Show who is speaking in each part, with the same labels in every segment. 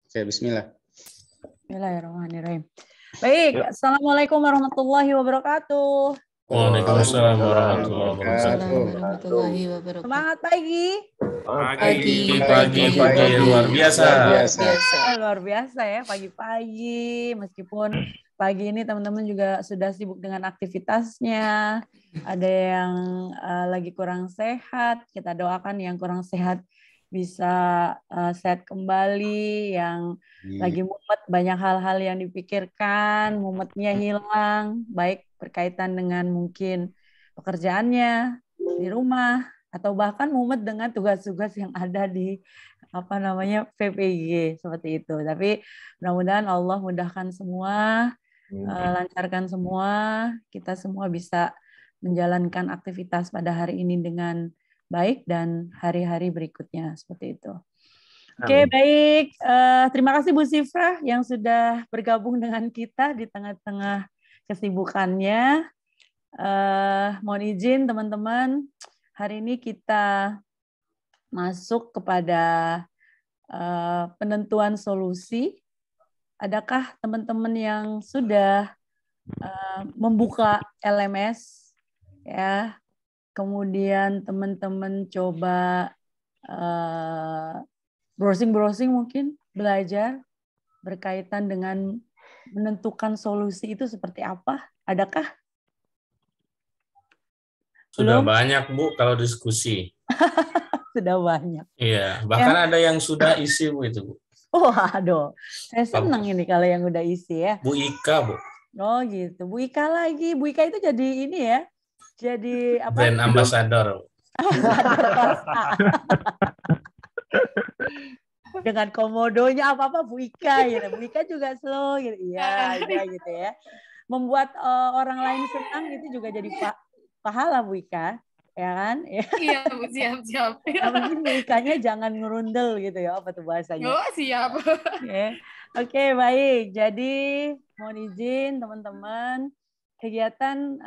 Speaker 1: Oke, bismillah.
Speaker 2: Bismillahirrahmanirrahim. Baik, Assalamualaikum warahmatullahi wabarakatuh.
Speaker 3: Waalaikumsalam warahmatullahi
Speaker 2: wabarakatuh. Semangat pagi.
Speaker 3: Pagi, luar biasa.
Speaker 2: Luar biasa ya, pagi-pagi. Meskipun pagi ini teman-teman juga sudah sibuk dengan aktivitasnya. Ada yang lagi kurang sehat. Kita doakan yang kurang sehat bisa sehat kembali. Yang lagi mumet, banyak hal-hal yang dipikirkan, mumetnya hilang, baik berkaitan dengan mungkin pekerjaannya di rumah atau bahkan mumet dengan tugas-tugas yang ada di PPG seperti itu. Tapi mudah-mudahan Allah mudahkan semua, lancarkan semua, kita semua bisa menjalankan aktivitas pada hari ini dengan baik dan hari-hari berikutnya seperti itu. Oke, baik. Terima kasih Bu Sifrah yang sudah bergabung dengan kita di tengah-tengah kesibukannya. Mohon izin teman-teman, hari ini kita masuk kepada penentuan solusi. Adakah teman-teman yang sudah membuka LMS, ya? Kemudian teman-teman coba browsing-browsing mungkin, belajar berkaitan dengan menentukan solusi itu seperti apa? Adakah?
Speaker 3: Sudah banyak, Bu, kalau diskusi.
Speaker 2: Sudah banyak.
Speaker 3: Iya, bahkan ada yang sudah isi, Bu, itu, Bu.
Speaker 2: Waduh, saya senang ini kalau yang udah isi ya.
Speaker 3: Bu Ika, Bu.
Speaker 2: Oh gitu, Bu Ika lagi. Bu Ika itu jadi ini ya, jadi apa?
Speaker 3: Brand ambassador.
Speaker 2: Dengan komodonya apa-apa Bu Ika gitu. Bu Ika juga slow gitu. Iya, gitu ya. Membuat orang lain senang itu juga jadi pahala Bu Ika, ya kan?
Speaker 4: Iya Bu, siap.
Speaker 2: Yang penting Bu Ikanya jangan ngerundel gitu ya, apa tuh bahasanya?
Speaker 4: Oh, siap.
Speaker 2: Oke, baik. Jadi mohon izin teman-teman, kegiatan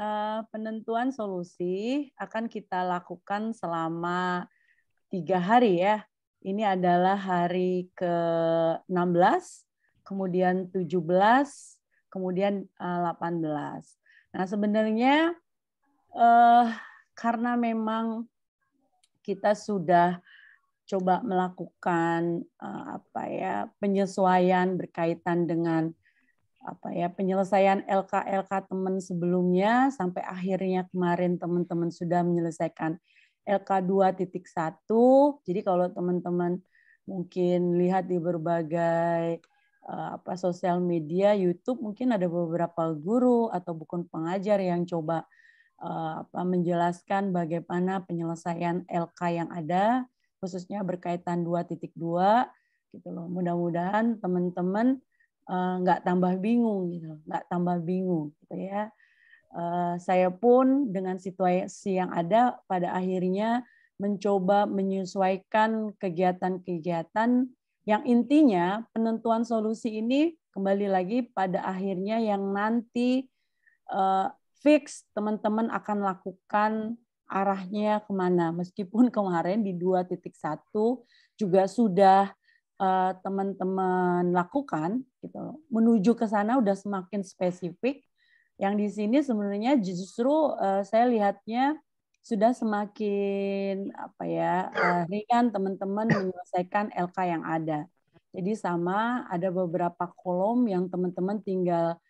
Speaker 2: penentuan solusi akan kita lakukan selama 3 hari ya. Ini adalah hari ke-16, kemudian 17, kemudian 18. Nah, sebenarnya karena memang kita sudah coba melakukan penyesuaian berkaitan dengan penyelesaian LK teman sebelumnya sampai akhirnya kemarin teman-teman sudah menyelesaikan LK 2.1. Jadi kalau teman-teman mungkin lihat di berbagai sosial media, YouTube, mungkin ada beberapa guru atau buku pengajar yang coba menjelaskan bagaimana penyelesaian LK yang ada, khususnya berkaitan 2.2 gitu loh. Mudah-mudahan teman-teman nggak tambah bingung gitu ya. Saya pun dengan situasi yang ada pada akhirnya mencoba menyesuaikan kegiatan-kegiatan yang intinya penentuan solusi ini kembali lagi pada akhirnya yang nanti fix teman-teman akan lakukan arahnya kemana. Meskipun kemarin di 2.1 juga sudah teman-teman lakukan, gitu, menuju ke sana udah semakin spesifik. Yang di sini sebenarnya justru saya lihatnya sudah semakin ringan teman-teman menyelesaikan LK yang ada. Jadi sama ada beberapa kolom yang teman-teman tinggal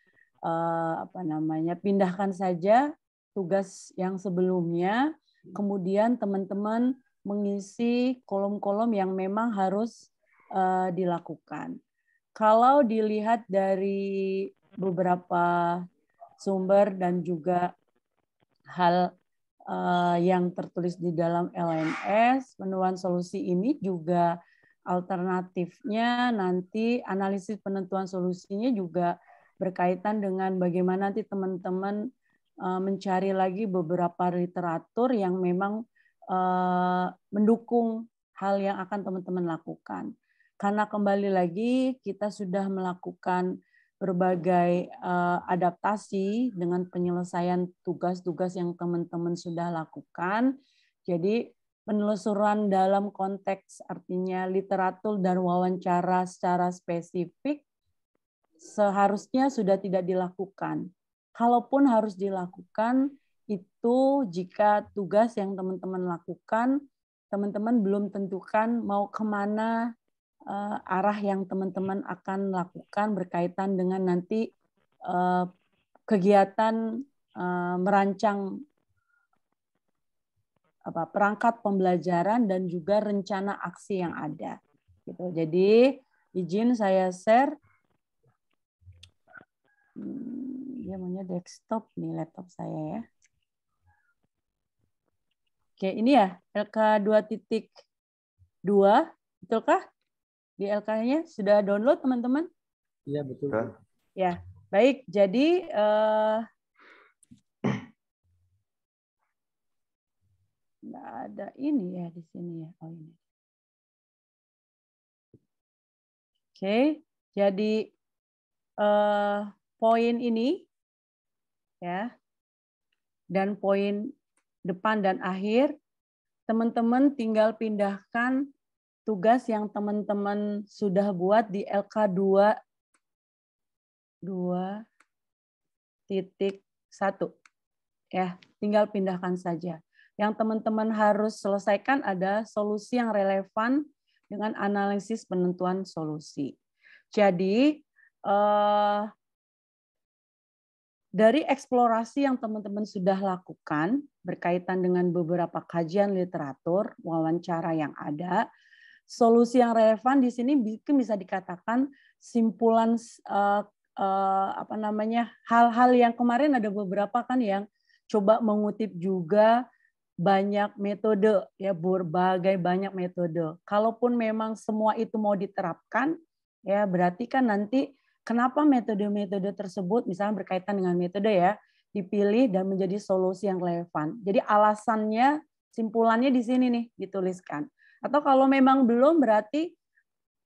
Speaker 2: pindahkan saja tugas yang sebelumnya, kemudian teman-teman mengisi kolom-kolom yang memang harus dilakukan. Kalau dilihat dari beberapa sumber dan juga hal yang tertulis di dalam LMS, penemuan solusi ini juga alternatifnya nanti analisis penentuan solusinya juga berkaitan dengan bagaimana nanti teman-teman mencari lagi beberapa literatur yang memang mendukung hal yang akan teman-teman lakukan. Karena kembali lagi kita sudah melakukan berbagai adaptasi dengan penyelesaian tugas-tugas yang teman-teman sudah lakukan. Jadi penelusuran dalam konteks artinya literatur dan wawancara secara spesifik seharusnya sudah tidak dilakukan. Kalaupun harus dilakukan, itu jika tugas yang teman-teman lakukan, teman-teman belum tentukan mau kemana arah yang teman-teman akan lakukan berkaitan dengan nanti kegiatan merancang perangkat pembelajaran dan juga rencana aksi yang ada. Gitu. Jadi izin saya share. Dia maunya desktop nih laptop saya ya. Oke, ini ya LK 2.2, betulkah? Di LK-nya sudah download teman-teman?
Speaker 1: Iya betul.
Speaker 2: Ya, baik. Jadi nggak ada ini ya di sini ya. Oh ini. Oke, jadi poin ini ya dan poin depan dan akhir teman-teman tinggal pindahkan tugas yang teman-teman sudah buat di LK 2.1 ya, tinggal pindahkan saja. Yang teman-teman harus selesaikan ada solusi yang relevan dengan analisis penentuan solusi. Jadi dari eksplorasi yang teman-teman sudah lakukan berkaitan dengan beberapa kajian literatur, wawancara yang ada, solusi yang relevan di sini mungkin bisa dikatakan simpulan hal-hal yang kemarin ada beberapa kan yang coba mengutip juga banyak metode ya, berbagai banyak metode. Kalaupun memang semua itu mau diterapkan ya berarti kan nanti kenapa metode-metode tersebut misalnya berkaitan dengan metode ya dipilih dan menjadi solusi yang relevan. Jadi alasannya, simpulannya di sini nih dituliskan. Atau kalau memang belum berarti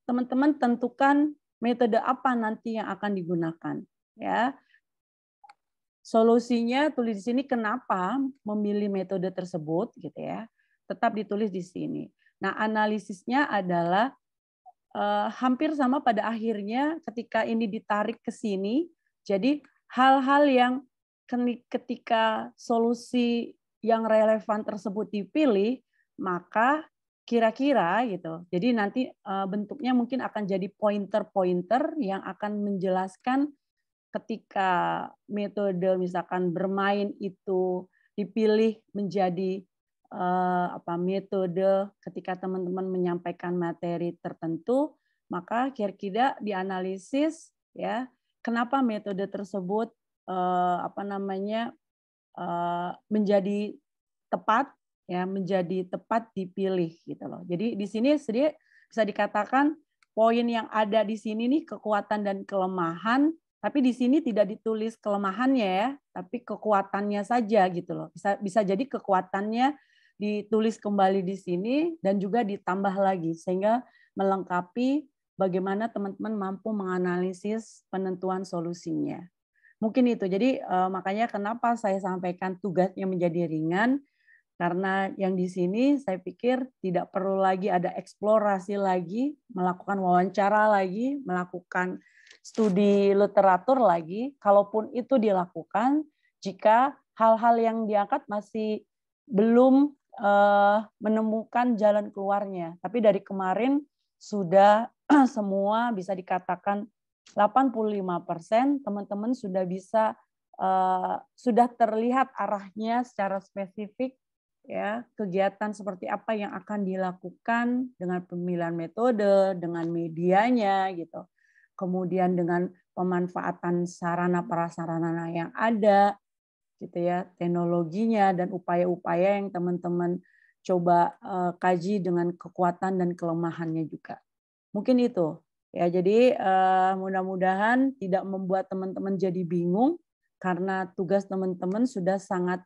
Speaker 2: teman-teman tentukan metode apa nanti yang akan digunakan ya. Solusinya tulis di sini kenapa memilih metode tersebut gitu ya. Tetap ditulis di sini. Nah, analisisnya adalah hampir sama pada akhirnya ketika ini ditarik ke sini. Jadi hal-hal yang ketika solusi yang relevan tersebut dipilih, maka kira-kira gitu. Jadi nanti bentuknya mungkin akan jadi pointer-pointer yang akan menjelaskan ketika metode misalkan bermain itu dipilih menjadi metode ketika teman-teman menyampaikan materi tertentu, maka kira-kira dianalisis ya kenapa metode tersebut menjadi tepat ya, menjadi tepat dipilih gitu loh. Jadi di sini bisa dikatakan poin yang ada di sini nih kekuatan dan kelemahan. Tapi di sini tidak ditulis kelemahannya ya, tapi kekuatannya saja gitu loh. Bisa jadi kekuatannya ditulis kembali di sini dan juga ditambah lagi sehingga melengkapi bagaimana teman-teman mampu menganalisis penentuan solusinya. Mungkin itu. Jadi makanya kenapa saya sampaikan tugasnya menjadi ringan, karena yang di sini saya pikir tidak perlu lagi ada eksplorasi lagi, melakukan wawancara lagi, melakukan studi literatur lagi, kalaupun itu dilakukan, jika hal-hal yang diangkat masih belum menemukan jalan keluarnya. Tapi dari kemarin sudah semua bisa dikatakan 85% teman-teman sudah bisa sudah terlihat arahnya secara spesifik ya, kegiatan seperti apa yang akan dilakukan dengan pemilihan metode, dengan medianya gitu. Kemudian dengan pemanfaatan sarana prasarana yang ada gitu ya, teknologinya dan upaya-upaya yang teman-teman coba kaji dengan kekuatan dan kelemahannya juga. Mungkin itu ya. Jadi mudah-mudahan tidak membuat teman-teman jadi bingung karena tugas teman-teman sudah sangat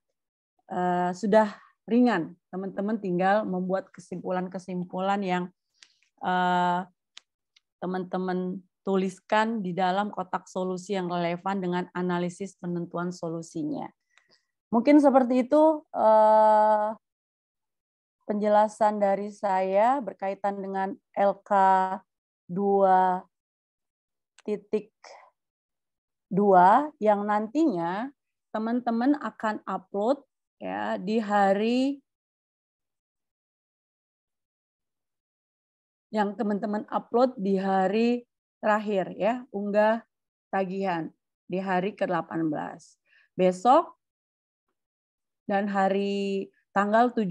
Speaker 2: sudah ringan. Teman-teman tinggal membuat kesimpulan-kesimpulan yang teman-teman tuliskan di dalam kotak solusi yang relevan dengan analisis penentuan solusinya. Mungkin seperti itu penjelasan dari saya berkaitan dengan LK 2.2 yang nantinya teman-teman akan upload ya di hari yang teman-teman upload di hari terakhir ya, unggah tagihan di hari ke-18. Besok dan hari tanggal 17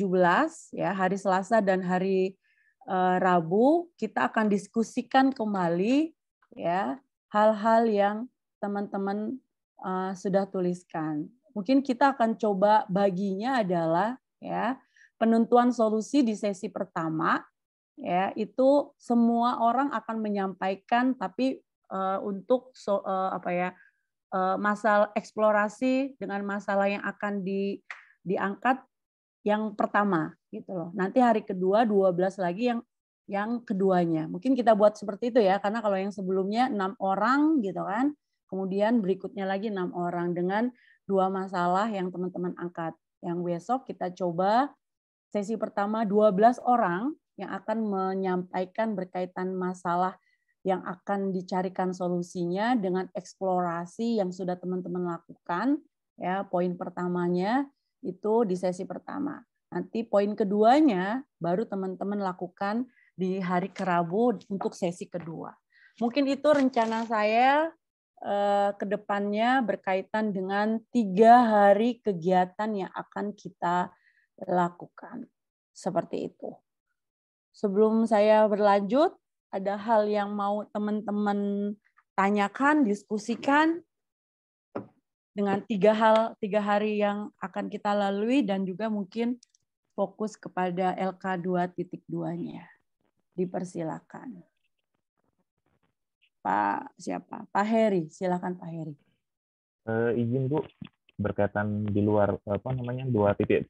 Speaker 2: ya, hari Selasa dan hari Rabu kita akan diskusikan kembali ya hal-hal yang teman-teman sudah tuliskan. Mungkin kita akan coba baginya adalah ya penentuan solusi di sesi pertama ya itu semua orang akan menyampaikan tapi untuk masalah eksplorasi dengan masalah yang akan diangkat yang pertama gitu loh. Nanti hari kedua 12 lagi yang keduanya. Mungkin kita buat seperti itu ya karena kalau yang sebelumnya 6 orang gitu kan. Kemudian berikutnya lagi 6 orang dengan 2 masalah yang teman-teman angkat. Yang besok kita coba sesi pertama 12 orang yang akan menyampaikan berkaitan masalah yang akan dicarikan solusinya dengan eksplorasi yang sudah teman-teman lakukan. Ya, poin pertamanya itu di sesi pertama. Nanti poin keduanya baru teman-teman lakukan di hari Rabu untuk sesi kedua. Mungkin itu rencana saya ke depannya berkaitan dengan 3 hari kegiatan yang akan kita lakukan. Seperti itu. Sebelum saya berlanjut, ada hal yang mau teman-teman tanyakan, diskusikan dengan 3 hari yang akan kita lalui dan juga mungkin fokus kepada LK 2.2-nya. Dipersilakan. Pak siapa? Pak Heri, silakan Pak Heri.
Speaker 1: Izin Bu, berkaitan di luar 2.2.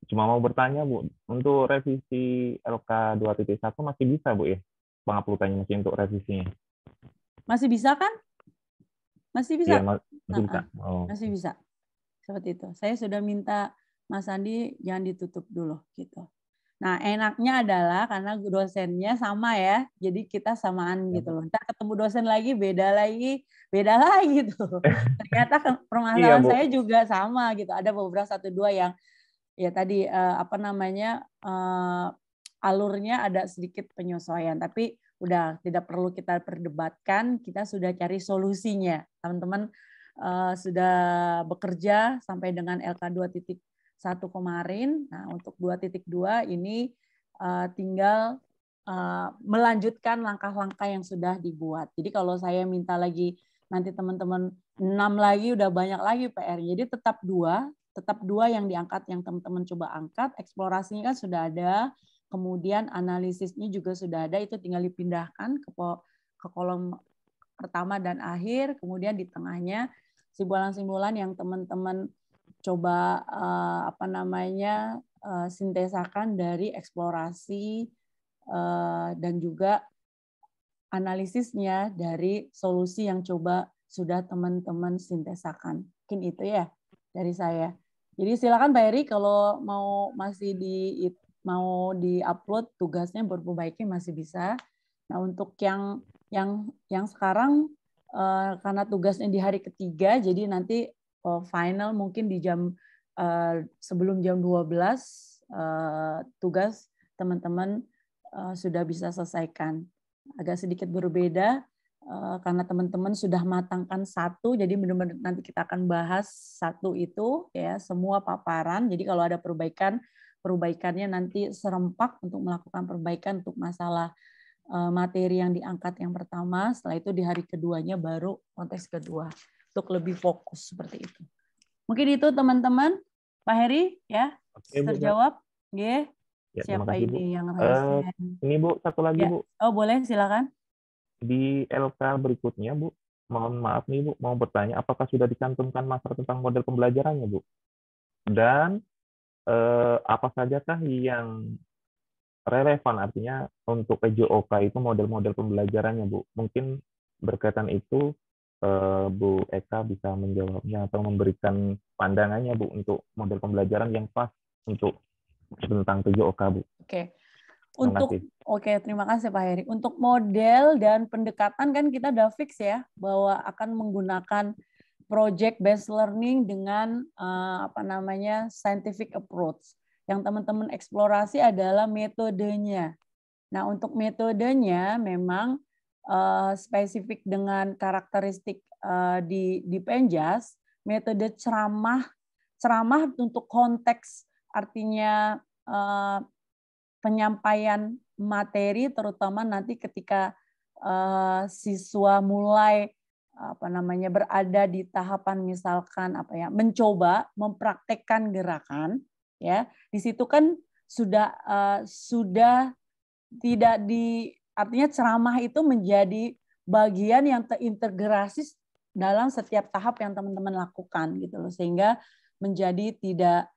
Speaker 1: Cuma mau bertanya Bu, untuk revisi LK 2.1 masih bisa Bu ya? Penguploadannya masih untuk revisinya.
Speaker 2: Masih bisa kan? Masih bisa?
Speaker 1: Iya, masih bisa. Oh.
Speaker 2: Masih bisa. Seperti itu. Saya sudah minta Mas Andi jangan ditutup dulu gitu. Nah, enaknya adalah karena dosennya sama ya. Jadi kita samaan gitu loh. Ntar ketemu dosen lagi beda lagi tuh. Ternyata permasalahan saya juga sama gitu. Ada beberapa 1-2 yang ya tadi alurnya ada sedikit penyesuaian, tapi udah tidak perlu kita perdebatkan, kita sudah cari solusinya. Teman-teman sudah bekerja sampai dengan LK 2.1 kemarin. Nah, untuk 2.2 ini tinggal melanjutkan langkah-langkah yang sudah dibuat. Jadi kalau saya minta lagi nanti teman-teman 6 lagi udah banyak lagi PR. Jadi tetap 2 yang diangkat, yang teman-teman coba angkat, eksplorasinya kan sudah ada, kemudian analisisnya juga sudah ada, itu tinggal dipindahkan ke kolom pertama dan akhir, kemudian di tengahnya simpulan-simpulan yang teman-teman coba sintesakan dari eksplorasi dan juga analisisnya dari solusi yang coba sudah teman-teman sintesakan. Mungkin itu ya dari saya. Jadi silakan Pak Heri kalau mau di-upload tugasnya berperbaiki masih bisa. Nah, untuk yang sekarang karena tugasnya di hari ketiga, jadi nanti final mungkin di sebelum jam 12 tugas teman-teman sudah bisa selesaikan. Agak sedikit berbeda karena teman-teman sudah matangkan 1, jadi benar-benar nanti kita akan bahas 1 itu ya semua paparan. Jadi kalau ada perbaikannya nanti serempak untuk melakukan perbaikan untuk masalah materi yang diangkat yang pertama. Setelah itu di hari keduanya baru konteks kedua untuk lebih fokus seperti itu. Mungkin itu teman-teman. Pak Heri ya. Oke, terjawab. Nggih.
Speaker 1: Ya,
Speaker 2: siapa
Speaker 1: kasih,
Speaker 2: ini
Speaker 1: Bu.
Speaker 2: yang raise?
Speaker 1: Ini Bu, satu lagi
Speaker 2: ya.
Speaker 1: Bu.
Speaker 2: Oh boleh, silakan.
Speaker 1: Di LK berikutnya Bu, mohon maaf nih Bu, mau bertanya apakah sudah dicantumkan masalah tentang model pembelajarannya Bu? Dan apa sajakah yang relevan, artinya untuk PJOK itu model-model pembelajarannya Bu? Mungkin berkaitan itu Bu Eka bisa menjawabnya atau memberikan pandangannya Bu untuk model pembelajaran yang pas untuk tentang 7OK, Bu.
Speaker 2: Oke.
Speaker 1: Terima kasih.
Speaker 2: Terima kasih Pak Heri. Untuk model dan pendekatan kan kita udah fix ya bahwa akan menggunakan project based learning dengan scientific approach. Yang teman-teman eksplorasi adalah metodenya. Nah, untuk metodenya memang spesifik dengan karakteristik di Penjas, metode ceramah untuk konteks, artinya penyampaian materi, terutama nanti ketika siswa mulai berada di tahapan misalkan mencoba mempraktekkan gerakan, ya di situ kan sudah tidak artinya ceramah itu menjadi bagian yang terintegrasi dalam setiap tahap yang teman-teman lakukan gitu loh, sehingga menjadi tidak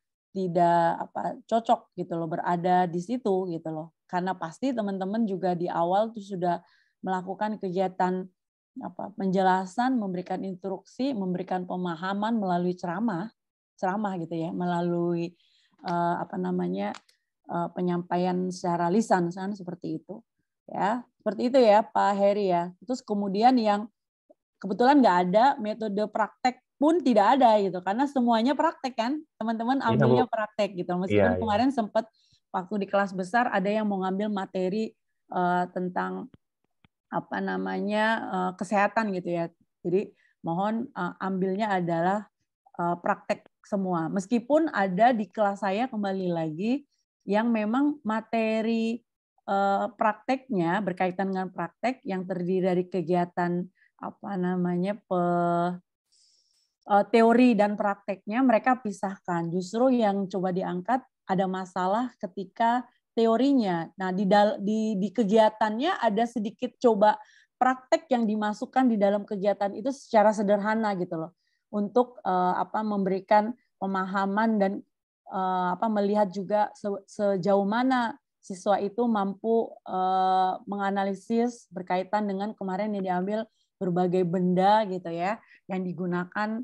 Speaker 2: cocok gitu loh berada di situ gitu loh, karena pasti teman-teman juga di awal tuh sudah melakukan kegiatan penjelasan, memberikan instruksi, memberikan pemahaman melalui ceramah gitu ya, melalui penyampaian secara lisan seperti itu ya, seperti itu ya Pak Heri ya. Terus kemudian yang kebetulan nggak ada metode praktek pun tidak ada gitu, karena semuanya praktek kan, teman-teman ambilnya praktek gitu. Meskipun kemarin sempat waktu di kelas besar ada yang mau ngambil materi tentang kesehatan gitu ya. Jadi mohon ambilnya adalah praktek semua. Meskipun ada di kelas saya kembali lagi yang memang materi prakteknya berkaitan dengan praktek yang terdiri dari kegiatan teori dan prakteknya mereka pisahkan. Justru yang coba diangkat ada masalah ketika teorinya. Nah, di kegiatannya ada sedikit coba praktek yang dimasukkan di dalam kegiatan itu secara sederhana gitu loh. Untuk memberikan pemahaman dan melihat juga sejauh mana siswa itu mampu menganalisis berkaitan dengan kemarin yang diambil berbagai benda gitu ya yang digunakan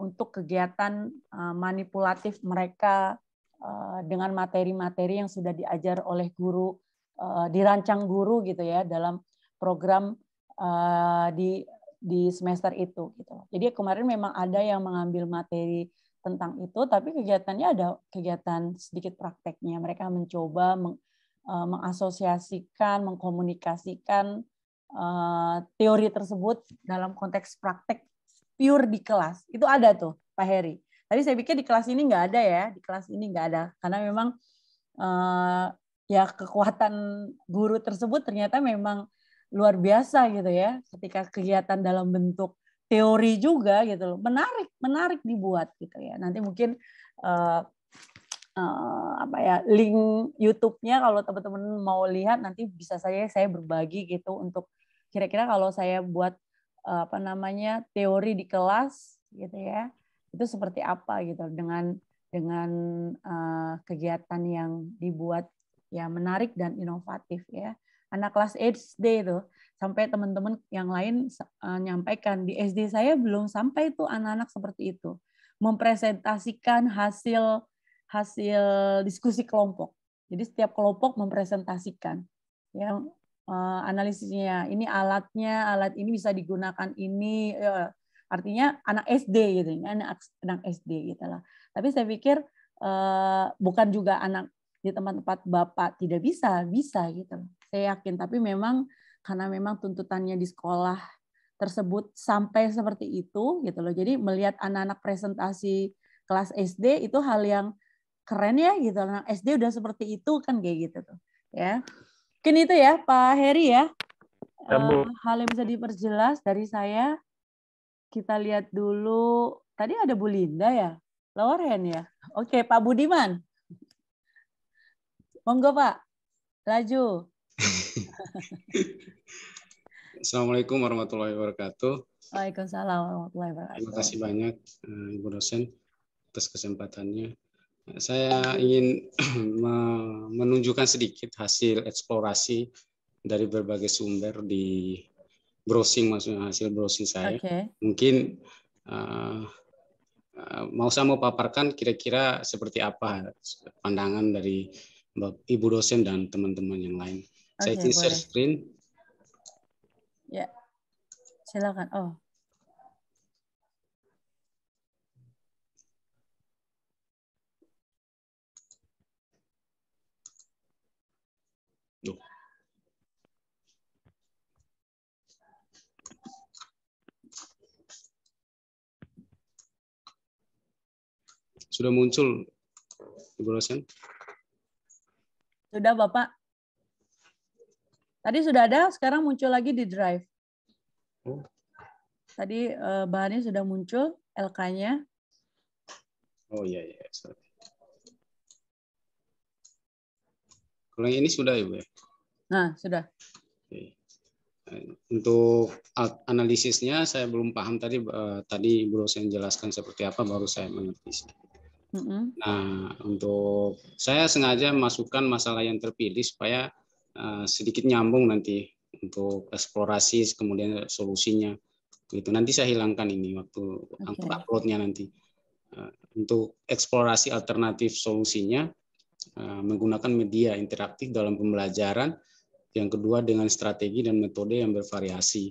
Speaker 2: untuk kegiatan manipulatif mereka dengan materi-materi yang sudah diajar oleh guru, dirancang guru gitu ya dalam program di semester itu gitu. Jadi kemarin memang ada yang mengambil materi tentang itu, tapi kegiatannya ada kegiatan sedikit prakteknya. Mereka mencoba mengasosiasikan, mengkomunikasikan teori tersebut dalam konteks praktek pure di kelas. Itu ada tuh Pak Heri. Tadi saya pikir di kelas ini nggak ada ya, di kelas ini nggak ada, karena memang ya kekuatan guru tersebut ternyata memang luar biasa gitu ya, ketika kegiatan dalam bentuk teori juga gitu loh, menarik dibuat gitu ya. Nanti mungkin link YouTube-nya kalau teman-teman mau lihat nanti bisa saya berbagi gitu untuk kira-kira kalau saya buat teori di kelas gitu ya. Itu seperti apa gitu dengan kegiatan yang dibuat ya menarik dan inovatif ya. Anak kelas SD itu sampai teman-teman yang lain nyampaikan di SD saya belum sampai itu anak-anak seperti itu mempresentasikan hasil diskusi kelompok. Jadi setiap kelompok mempresentasikan ya analisisnya, ini alat ini bisa digunakan ini artinya anak SD gitu, anak SD gitu lah. Tapi saya pikir bukan juga anak di tempat-tempat Bapak tidak bisa gitu. Saya yakin, tapi memang karena memang tuntutannya di sekolah tersebut sampai seperti itu gitu loh. Jadi melihat anak-anak presentasi kelas SD itu hal yang keren ya gitu. Anak SD udah seperti itu kan kayak gitu tuh. Ya. Mungkin itu ya Pak Heri ya. Hal yang bisa diperjelas dari saya. Kita lihat dulu. Tadi ada Bu Linda ya? Lower hand ya? Oke, Pak Budiman. Monggo Pak. Laju.
Speaker 5: Assalamualaikum warahmatullahi wabarakatuh.
Speaker 2: Waalaikumsalam warahmatullahi wabarakatuh.
Speaker 5: Terima kasih banyak Ibu dosen atas kesempatannya. Saya ingin menunjukkan sedikit hasil eksplorasi dari berbagai sumber di browsing, maksudnya hasil browsing saya.
Speaker 2: Okay.
Speaker 5: Mungkin mau saya mau paparkan kira-kira seperti apa pandangan dari Ibu dosen dan teman-teman yang lain. Saya
Speaker 2: Oke,
Speaker 5: izin share
Speaker 2: boleh.
Speaker 5: screen.
Speaker 2: Ya, silakan. Oh,
Speaker 5: Duh. Sudah muncul, Ibu dosen?
Speaker 2: sudah Bapak. Tadi sudah ada, sekarang muncul lagi di Drive.
Speaker 5: Oh.
Speaker 2: Tadi bahannya sudah muncul, LK-nya.
Speaker 5: Oh iya, iya. Sorry. Kalau yang ini sudah, Ibu ya?
Speaker 2: Nah, sudah.
Speaker 5: Oke. Untuk analisisnya saya belum paham tadi. Tadi Ibu dosen jelaskan seperti apa, baru saya mengerti. Nah, untuk saya sengaja masukkan masalah yang terpilih supaya sedikit nyambung nanti untuk eksplorasi kemudian solusinya. Gitu. Nanti saya hilangkan ini waktu uploadnya nanti. Untuk eksplorasi alternatif solusinya menggunakan media interaktif dalam pembelajaran. Yang kedua dengan strategi dan metode yang bervariasi.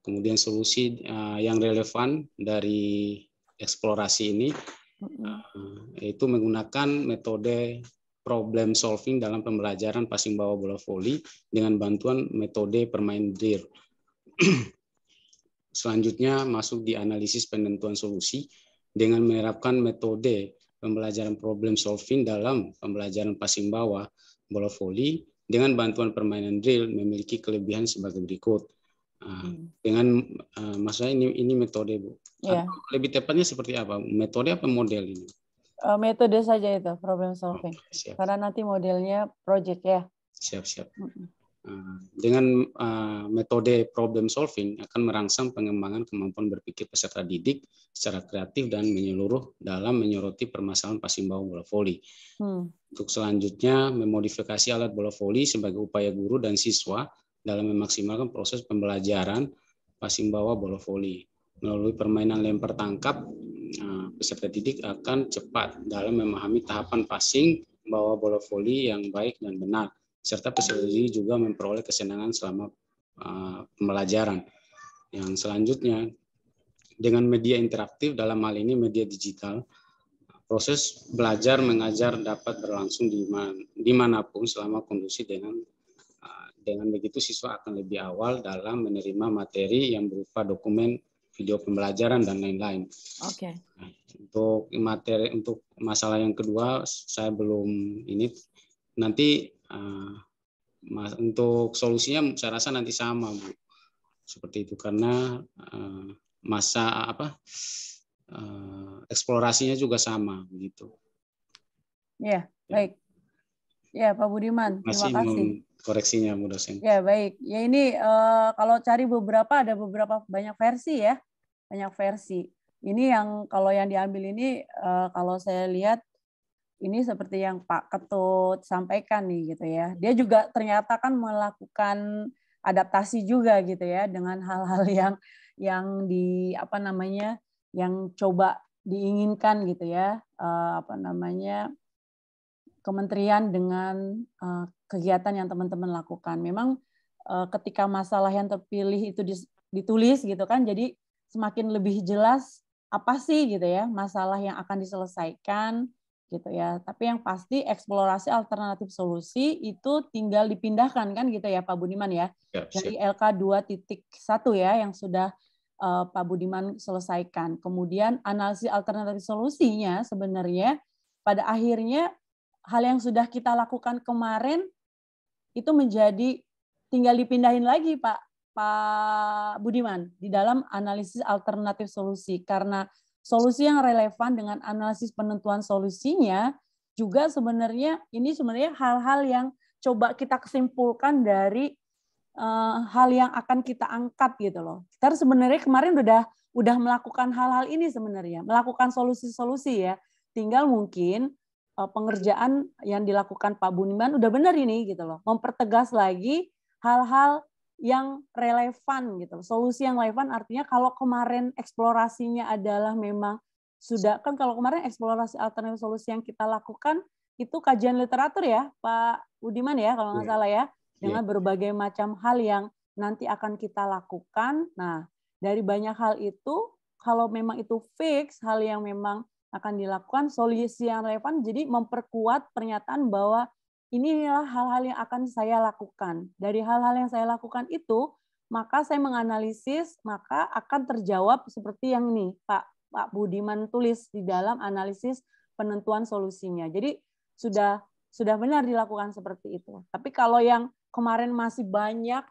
Speaker 5: Kemudian solusi yang relevan dari eksplorasi ini yaitu menggunakan metode problem solving dalam pembelajaran passing bawah bola voli dengan bantuan metode permain drill. Selanjutnya masuk di analisis penentuan solusi dengan menerapkan metode pembelajaran problem solving dalam pembelajaran passing bawah bola voli dengan bantuan permainan drill memiliki kelebihan sebagai berikut. Dengan maksudnya ini metode, Bu.
Speaker 2: Yeah.
Speaker 5: Lebih tepatnya seperti apa? Metode apa model ini?
Speaker 2: Metode saja itu, problem solving.
Speaker 5: Siap.
Speaker 2: Karena nanti modelnya project ya.
Speaker 5: Siap. Dengan metode problem solving akan merangsang pengembangan kemampuan berpikir peserta didik secara kreatif dan menyeluruh dalam menyoroti permasalahan passing bawah bola voli. Untuk selanjutnya memodifikasi alat bola voli sebagai upaya guru dan siswa dalam memaksimalkan proses pembelajaran passing bawah bola voli. Melalui permainan lempar tangkap, peserta didik akan cepat dalam memahami tahapan passing bawah bola voli yang baik dan benar, serta peserta didik juga memperoleh kesenangan selama pembelajaran. Yang selanjutnya, dengan media interaktif dalam hal ini media digital, proses belajar mengajar dapat berlangsung dimanapun selama kondusif. Dengan begitu siswa akan lebih awal dalam menerima materi yang berupa dokumen, video pembelajaran dan lain-lain.
Speaker 2: Oke.
Speaker 5: Untuk materi, untuk masalah yang kedua saya belum ini. Nanti untuk solusinya saya rasa nanti sama, Bu. Seperti itu karena masa eksplorasinya juga sama begitu.
Speaker 2: Ya, baik. Ya, Pak Budiman, terima kasih.
Speaker 5: Koreksinya, Bu dosen.
Speaker 2: Ya, baik. Ya ini kalau cari ada beberapa banyak versi ya. Banyak versi. Ini yang kalau yang diambil ini kalau saya lihat ini seperti yang Pak Ketut sampaikan nih gitu ya. Dia juga ternyata kan melakukan adaptasi juga gitu ya dengan hal-hal yang yang coba diinginkan gitu ya. Kementerian dengan kegiatan yang teman-teman lakukan. Memang ketika masalah yang terpilih itu ditulis gitu kan, jadi semakin lebih jelas apa sih gitu ya masalah yang akan diselesaikan gitu ya. Tapi yang pasti eksplorasi alternatif solusi itu tinggal dipindahkan kan gitu ya Pak Budiman ya. Dari LK 2.1 ya yang sudah Pak Budiman selesaikan. Kemudian analisis alternatif solusinya sebenarnya pada akhirnya hal yang sudah kita lakukan kemarin itu menjadi tinggal dipindahin lagi Pak Budiman di dalam analisis alternatif solusi karena solusi yang relevan dengan analisis penentuan solusinya juga sebenarnya hal-hal yang coba kita kesimpulkan dari hal yang akan kita angkat gitu loh. Kita sebenarnya kemarin udah melakukan hal-hal ini sebenarnya, melakukan solusi-solusi ya. Tinggal mungkin pengerjaan yang dilakukan Pak Budiman udah benar ini gitu loh, mempertegas lagi hal-hal yang relevan gitu. Solusi yang relevan artinya kalau kemarin eksplorasinya adalah memang sudah kan kalau kemarin eksplorasi alternatif solusi yang kita lakukan itu kajian literatur ya Pak Budiman ya kalau nggak salah ya, dengan berbagai macam hal yang nanti akan kita lakukan. Nah, dari banyak hal itu kalau memang itu fix hal yang memang akan dilakukan, solusi yang relevan jadi memperkuat pernyataan bahwa inilah hal-hal yang akan saya lakukan. Dari hal-hal yang saya lakukan itu, maka saya menganalisis, maka akan terjawab seperti yang ini Pak Budiman tulis di dalam analisis penentuan solusinya. Jadi sudah benar dilakukan seperti itu. Tapi kalau yang kemarin masih banyak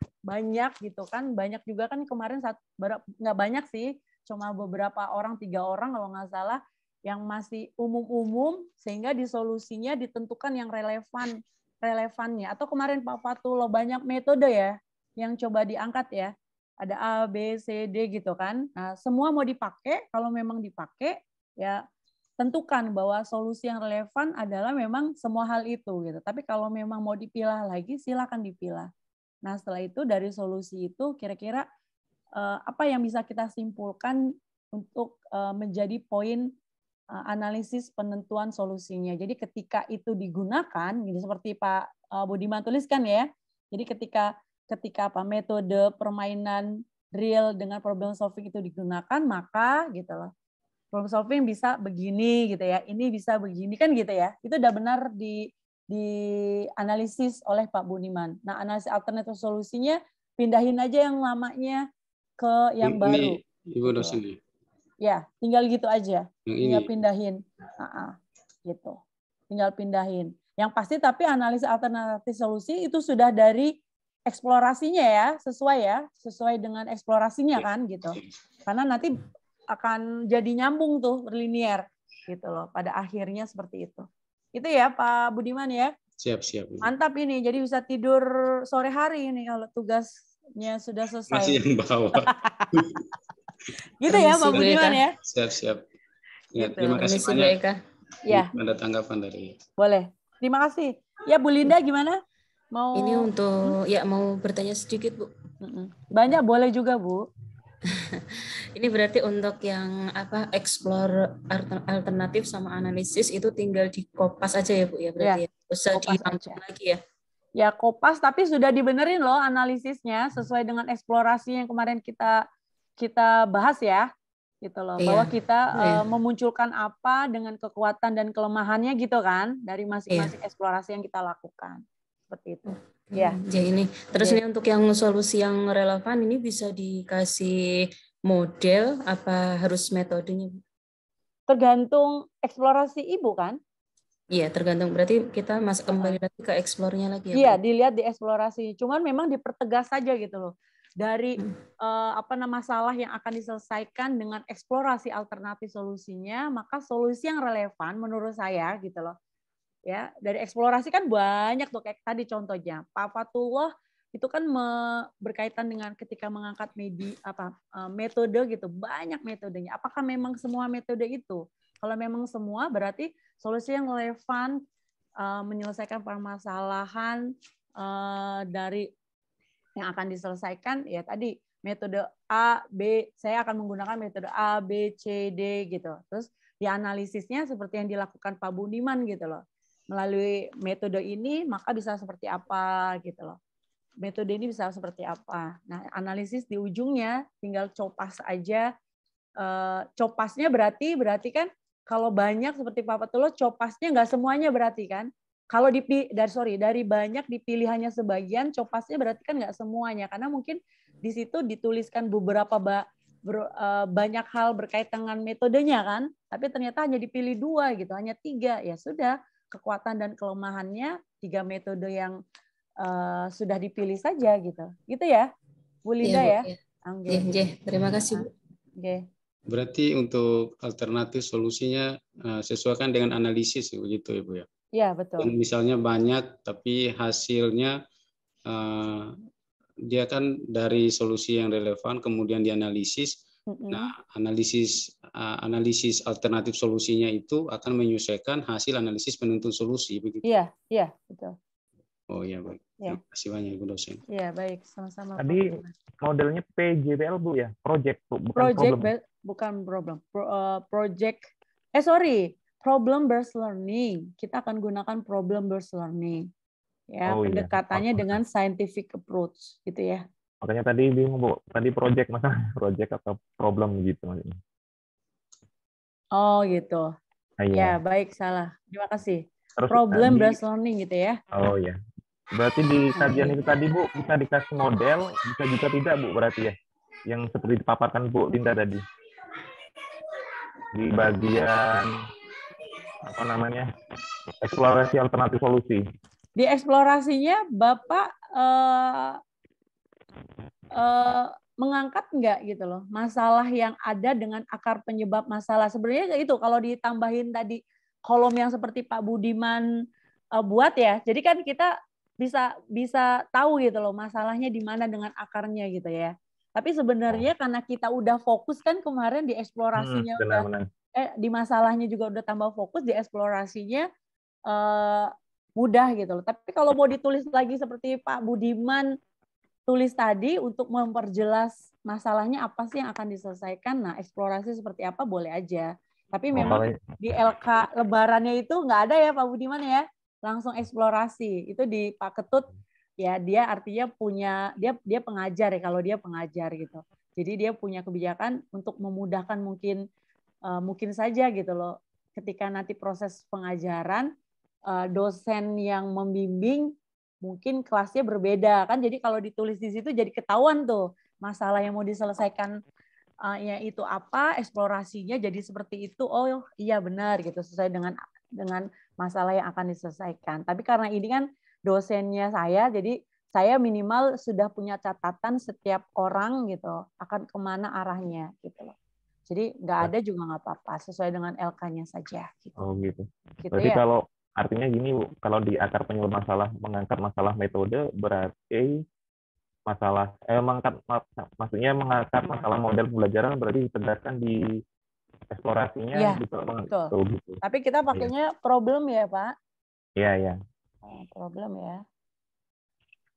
Speaker 2: gitu kan, banyak juga kan kemarin nggak banyak sih, cuma beberapa orang, 3 orang kalau nggak salah, yang masih umum-umum sehingga di solusinya ditentukan yang relevannya. Atau kemarin Pak Fatullah banyak metode ya yang coba diangkat ya. Ada A, B, C, D gitu kan. Nah, semua mau dipakai, kalau memang dipakai ya tentukan bahwa solusi yang relevan adalah memang semua hal itu gitu. Tapi kalau memang mau dipilah lagi silakan dipilah. Nah, setelah itu dari solusi itu kira-kira apa yang bisa kita simpulkan untuk menjadi poin analisis penentuan solusinya. Jadi ketika itu digunakan, gitu seperti Pak Budiman tuliskan ya. Jadi ketika metode permainan real dengan problem solving itu digunakan, maka gitu loh. Problem solving bisa begini gitu ya. Ini bisa begini kan gitu ya. Itu udah benar dianalisis oleh Pak Budiman. Nah, analisis alternatif solusinya pindahin aja yang lamanya ke yang baru.
Speaker 5: Ibu dosen nih.
Speaker 2: Ya, tinggal gitu aja. Tinggal
Speaker 5: Ini.
Speaker 2: pindahin. Gitu. Tinggal pindahin. Yang pasti tapi analisis alternatif solusi itu sudah dari eksplorasinya ya, sesuai dengan eksplorasinya kan gitu. Karena nanti akan jadi nyambung tuh berlinier gitu loh pada akhirnya seperti itu. Itu ya Pak Budiman ya.
Speaker 5: Siap.
Speaker 2: Mantap ini. Jadi bisa tidur sore hari ini kalau tugasnya sudah selesai.
Speaker 5: Masih yang bawah.
Speaker 2: Gitu ya Pak Budiman ya.
Speaker 5: Siap. Ya,
Speaker 2: Gitu.
Speaker 5: terima kasih banyak.
Speaker 2: Ya.
Speaker 5: Ada tanggapan dari.
Speaker 2: Boleh. Terima kasih. Ya Bu Linda gimana? Mau
Speaker 6: Ini untuk mau bertanya sedikit Bu.
Speaker 2: Banyak boleh juga Bu.
Speaker 6: Ini berarti untuk yang explore alternatif sama analisis itu tinggal dikopas aja ya Bu ya berarti ya. Usah dilangsung lagi ya.
Speaker 2: Ya kopas tapi sudah dibenerin loh analisisnya sesuai dengan eksplorasi yang kemarin kita bahas ya. Gitu loh. Bahwa kita memunculkan apa dengan kekuatan dan kelemahannya gitu kan dari masing-masing eksplorasi yang kita lakukan. Seperti itu. Ya.
Speaker 6: Jadi ini terus ini untuk yang solusi yang relevan ini bisa dikasih model apa harus metodenya?
Speaker 2: Tergantung eksplorasi Ibu kan?
Speaker 6: Iya, tergantung. Berarti kita masuk kembali lagi ke eksplornya lagi ya.
Speaker 2: Iya, dilihat di eksplorasi. Cuman memang dipertegas saja gitu loh. Dari masalah yang akan diselesaikan dengan eksplorasi alternatif solusinya, maka solusi yang relevan menurut saya gitu loh. Ya, dari eksplorasi kan banyak tuh kayak tadi contohnya Pak Fatullah itu kan berkaitan dengan ketika mengangkat metode gitu, banyak metodenya. Apakah memang semua metode itu? Kalau memang semua berarti solusi yang relevan menyelesaikan permasalahan dari yang akan diselesaikan ya tadi metode A, B, saya akan menggunakan metode A, B, C, D gitu. Terus dianalisisnya seperti yang dilakukan Pak Budiman gitu loh. Melalui metode ini maka bisa seperti apa gitu loh. Metode ini bisa seperti apa. Nah, analisis di ujungnya tinggal copas aja. Copasnya berarti kan kalau banyak seperti Pak Fatullah copasnya nggak semuanya berarti kan. Kalau dari banyak dipilih hanya sebagian, copasnya berarti kan nggak semuanya. Karena mungkin di situ dituliskan beberapa banyak hal berkaitan dengan metodenya kan. Tapi ternyata hanya dipilih 2 gitu, hanya 3. Ya sudah, kekuatan dan kelemahannya 3 metode yang sudah dipilih saja gitu. Gitu ya, Bu Linda ya.
Speaker 6: Terima kasih Bu.
Speaker 5: Berarti untuk alternatif solusinya sesuaikan dengan analisis begitu ya Bu ya.
Speaker 2: Iya, betul.
Speaker 5: Yang misalnya banyak tapi hasilnya dia kan dari solusi yang relevan kemudian dianalisis. Nah, analisis alternatif solusinya itu akan menyesuaikan hasil analisis penuntun solusi begitu.
Speaker 2: Iya, betul.
Speaker 5: Oh iya, baik. Terima kasih banyak Ibu dosen.
Speaker 2: Iya, baik, sama-sama.
Speaker 1: Tadi modelnya PJBL Bu ya, project Bu, bukan
Speaker 2: project
Speaker 1: problem.
Speaker 2: Bukan problem. Project problem based learning. Kita akan gunakan problem based learning. Ya,
Speaker 1: Oh iya.
Speaker 2: pendekatannya dengan scientific approach gitu ya.
Speaker 1: Makanya tadi bingung, Bu. Tadi project atau problem gitu maksudnya.
Speaker 2: Oh gitu.
Speaker 1: Iya.
Speaker 2: Ya, baik, salah. Terima kasih.
Speaker 1: Terus
Speaker 2: Problem based learning gitu ya.
Speaker 1: Oh ya. Berarti di kajian itu tadi, Bu, bisa dikasih model, bisa juga tidak, Bu, berarti ya? Yang seperti dipaparkan Bu Linda tadi. Di bagian apa namanya? Eksplorasi alternatif solusi.
Speaker 2: Di eksplorasinya Bapak mengangkat nggak gitu loh masalah yang ada dengan akar penyebab masalah. Sebenarnya itu kalau ditambahin tadi kolom yang seperti Pak Budiman buat ya. Jadi kan kita bisa tahu gitu loh masalahnya di mana dengan akarnya gitu ya. Tapi sebenarnya karena kita udah fokus kan kemarin di eksplorasinya di masalahnya juga udah tambah fokus, di eksplorasinya mudah gitu loh. Tapi kalau mau ditulis lagi seperti Pak Budiman tulis tadi untuk memperjelas masalahnya apa sih yang akan diselesaikan. Nah, eksplorasi seperti apa boleh aja. Tapi memang di LK Lebarannya itu nggak ada ya Pak Budiman ya. Langsung eksplorasi. Itu di Pak Ketut ya dia artinya punya dia pengajar ya kalau dia pengajar gitu. Jadi dia punya kebijakan untuk memudahkan mungkin saja gitu loh. Ketika nanti proses pengajaran dosen yang membimbing mungkin kelasnya berbeda kan, jadi kalau ditulis di situ jadi ketahuan tuh masalah yang mau diselesaikan ya itu apa, eksplorasinya jadi seperti itu. Oh iya benar gitu, sesuai dengan masalah yang akan diselesaikan. Tapi karena ini kan dosennya saya, jadi saya minimal sudah punya catatan setiap orang gitu akan kemana arahnya gitu loh. Jadi nggak ada juga nggak apa-apa, sesuai dengan LK-nya saja. Gitu.
Speaker 1: Oh gitu.
Speaker 2: Berarti
Speaker 1: ya? Kalau artinya gini Bu, kalau di akar penyebab masalah mengangkat masalah metode berarti maksudnya mengangkat masalah model pembelajaran berarti ditegaskan di eksplorasinya
Speaker 2: ya,
Speaker 1: gitu.
Speaker 2: Betul. Gitu. Tapi kita pakainya problem ya Pak?
Speaker 1: Iya.
Speaker 2: Problem ya.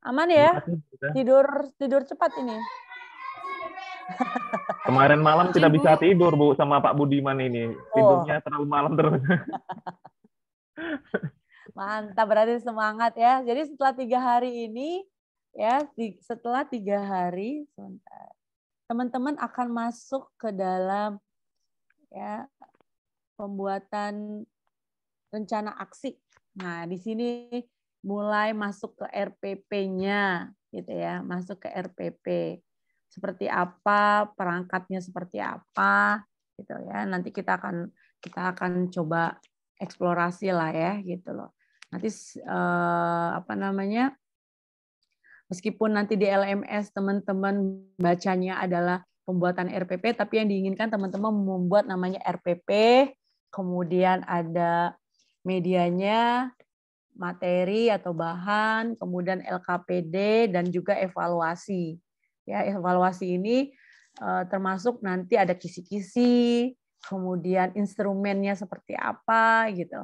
Speaker 2: Aman ya? Tidur cepat ini.
Speaker 1: Kemarin malam tidak bisa tidur Bu sama Pak Budiman ini. Tidurnya terlalu malam terus.
Speaker 2: Mantap, berarti semangat ya. Jadi setelah 3 hari ini, ya setelah 3 hari, teman-teman akan masuk ke dalam ya pembuatan rencana aksi. Nah, di sini mulai masuk ke RPP-nya, gitu ya, masuk ke RPP. Seperti apa, perangkatnya seperti apa, gitu ya. Nanti kita akan coba eksplorasi lah ya, gitu loh. Nanti meskipun nanti di LMS teman-teman bacanya adalah pembuatan RPP, tapi yang diinginkan teman-teman membuat namanya RPP, kemudian ada medianya, materi atau bahan, kemudian LKPD dan juga evaluasi. Ya, evaluasi ini termasuk nanti ada kisi-kisi, kemudian instrumennya seperti apa gitu.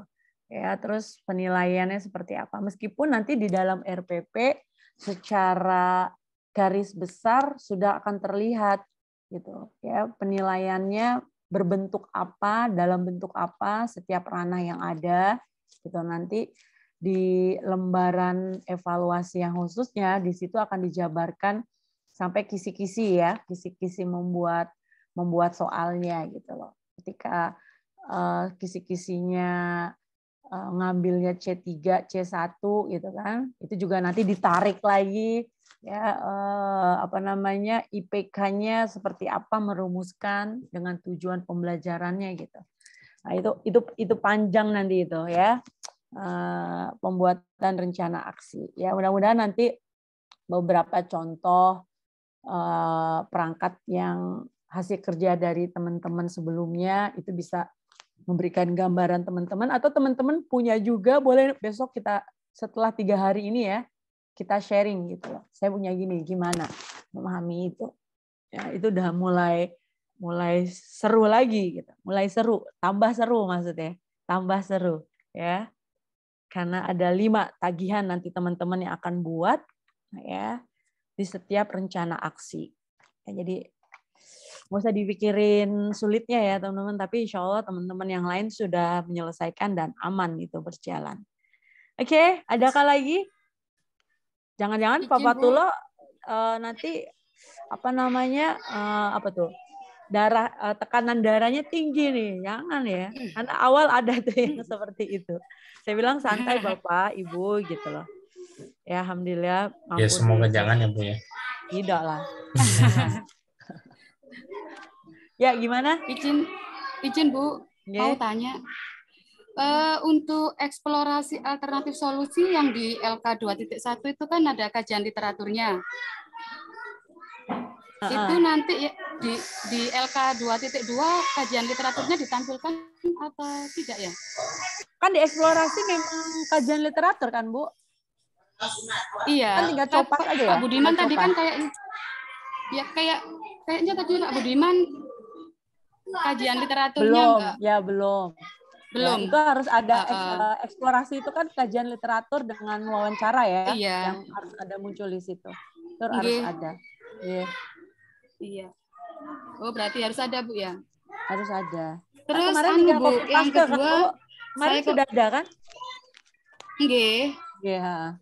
Speaker 2: Ya, terus penilaiannya seperti apa. Meskipun nanti di dalam RPP secara garis besar sudah akan terlihat gitu ya, penilaiannya berbentuk apa, dalam bentuk apa setiap ranah yang ada gitu. Nanti di lembaran evaluasi yang khususnya di situ akan dijabarkan sampai kisi-kisi ya, kisi-kisi membuat soalnya gitu loh. Ketika kisi-kisinya ngambilnya C3, C1 gitu kan. Itu juga nanti ditarik lagi ya IPK-nya seperti apa, merumuskan dengan tujuan pembelajarannya gitu. Nah, itu panjang nanti itu ya. Pembuatan rencana aksi. Ya, mudah-mudahan nanti beberapa contoh perangkat yang hasil kerja dari teman-teman sebelumnya itu bisa memberikan gambaran teman-teman, atau teman-teman punya juga boleh besok kita setelah 3 hari ini ya kita sharing gitu loh. Saya punya gimana memahami itu. Ya, itu udah mulai seru lagi gitu. Mulai seru, tambah seru maksudnya. Tambah seru ya. Karena ada 5 tagihan nanti teman-teman yang akan buat ya di setiap rencana aksi. Ya, jadi nggak usah dipikirin sulitnya ya teman-teman, tapi insya Allah teman-teman yang lain sudah menyelesaikan dan aman itu berjalan. Oke, adakah lagi? Jangan-jangan Pak Fatullah nanti apa namanya apa tuh tekanan darahnya tinggi nih, jangan ya, karena awal ada tuh yang seperti itu. Saya bilang santai Bapak, Ibu gitu loh. Ya alhamdulillah.
Speaker 3: Ya semoga jangan ya Bu ya.
Speaker 2: Tidak lah. Ya gimana?
Speaker 4: Izin Bu, mau tanya. Untuk eksplorasi alternatif solusi yang di LK 2.1 itu kan ada kajian literaturnya. Itu nanti di LK 2.2 kajian literaturnya ditampilkan atau tidak ya?
Speaker 2: Kan di eksplorasi memang kajian literatur kan Bu?
Speaker 4: Iya.
Speaker 2: Kan tinggal copas aja ya.
Speaker 4: Pak Budiman tadi kan kayaknya tadi Pak Budiman kajian literaturnya
Speaker 2: belum. Ya, itu harus ada eksplorasi, itu kan kajian literatur dengan wawancara ya, yang harus ada muncul di situ. Itu harus ada.
Speaker 4: Iya. Oh berarti harus ada Bu ya?
Speaker 2: Harus ada.
Speaker 4: Terus
Speaker 2: kemarin tinggal
Speaker 4: Bu, yang kedua,
Speaker 2: kemarin sudah ada kan?
Speaker 4: Nggih.
Speaker 2: Iya.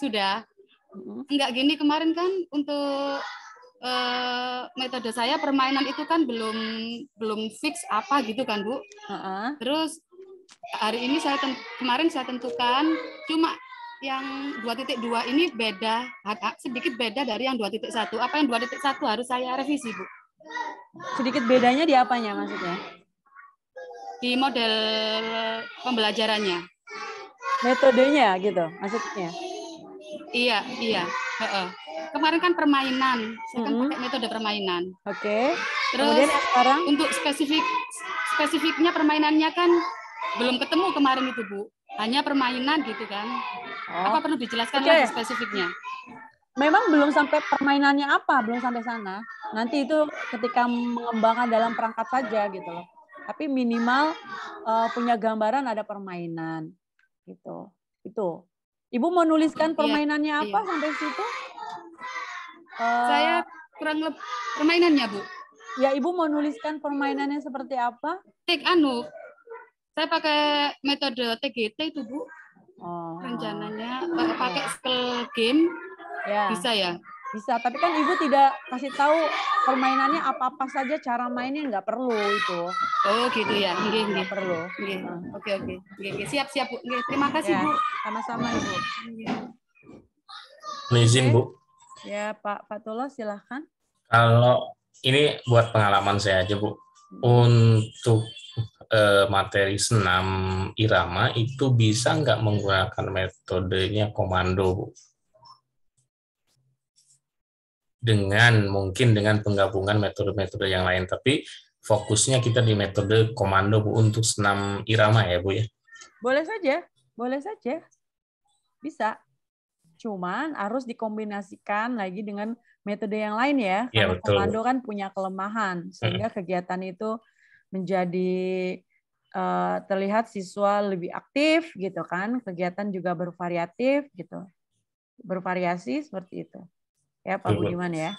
Speaker 4: Sudah. Enggak gini kemarin kan untuk metode saya permainan itu kan belum fix apa gitu kan Bu. Terus hari ini kemarin saya tentukan cuma yang 2.2 ini beda, sedikit beda dari yang 2.1. Apa yang 2.1 harus saya revisi Bu?
Speaker 2: Sedikit bedanya di apanya maksudnya?
Speaker 4: Di model pembelajarannya.
Speaker 2: Metodenya gitu maksudnya?
Speaker 4: Iya. Kemarin kan permainan, saya kan pakai metode permainan.
Speaker 2: Oke.
Speaker 4: Terus
Speaker 2: kemudian sekarang
Speaker 4: untuk spesifiknya permainannya kan belum ketemu kemarin itu Bu. Hanya permainan gitu kan. Apa perlu dijelaskan lagi spesifiknya?
Speaker 2: Memang belum sampai permainannya apa, belum sampai sana. Nanti itu ketika mengembangkan dalam perangkat saja gitu loh. Tapi minimal punya gambaran ada permainan gitu. Itu. Ibu mau nuliskan permainannya apa sampai situ?
Speaker 4: Saya kurang lebih permainannya Bu.
Speaker 2: Ya Ibu mau nuliskan permainannya seperti apa?
Speaker 4: Saya pakai metode TGT itu Bu. Rencananya pakai skill game bisa ya?
Speaker 2: Bisa, tapi kan Ibu tidak kasih tahu permainannya apa-apa saja, cara mainnya nggak perlu itu.
Speaker 4: Oh gitu ya, nggak
Speaker 2: perlu.
Speaker 4: Oke. Siap Bu. Terima kasih Bu.
Speaker 2: Sama-sama Ibu.
Speaker 3: Izin Bu.
Speaker 2: Ya Pak Fatullah silahkan.
Speaker 3: Kalau ini buat pengalaman saya aja Bu. Untuk materi senam irama itu bisa nggak menggunakan metodenya komando Bu? Mungkin dengan penggabungan metode-metode yang lain, tapi fokusnya kita di metode komando Bu untuk senam irama ya Bu ya? Boleh
Speaker 2: saja, bisa. Cuman harus dikombinasikan lagi dengan metode yang lain ya, karena komando kan punya kelemahan, sehingga kegiatan itu menjadi terlihat siswa lebih aktif gitu kan, kegiatan juga bervariatif gitu, bervariasi seperti itu. Ya Pak Budiman ya.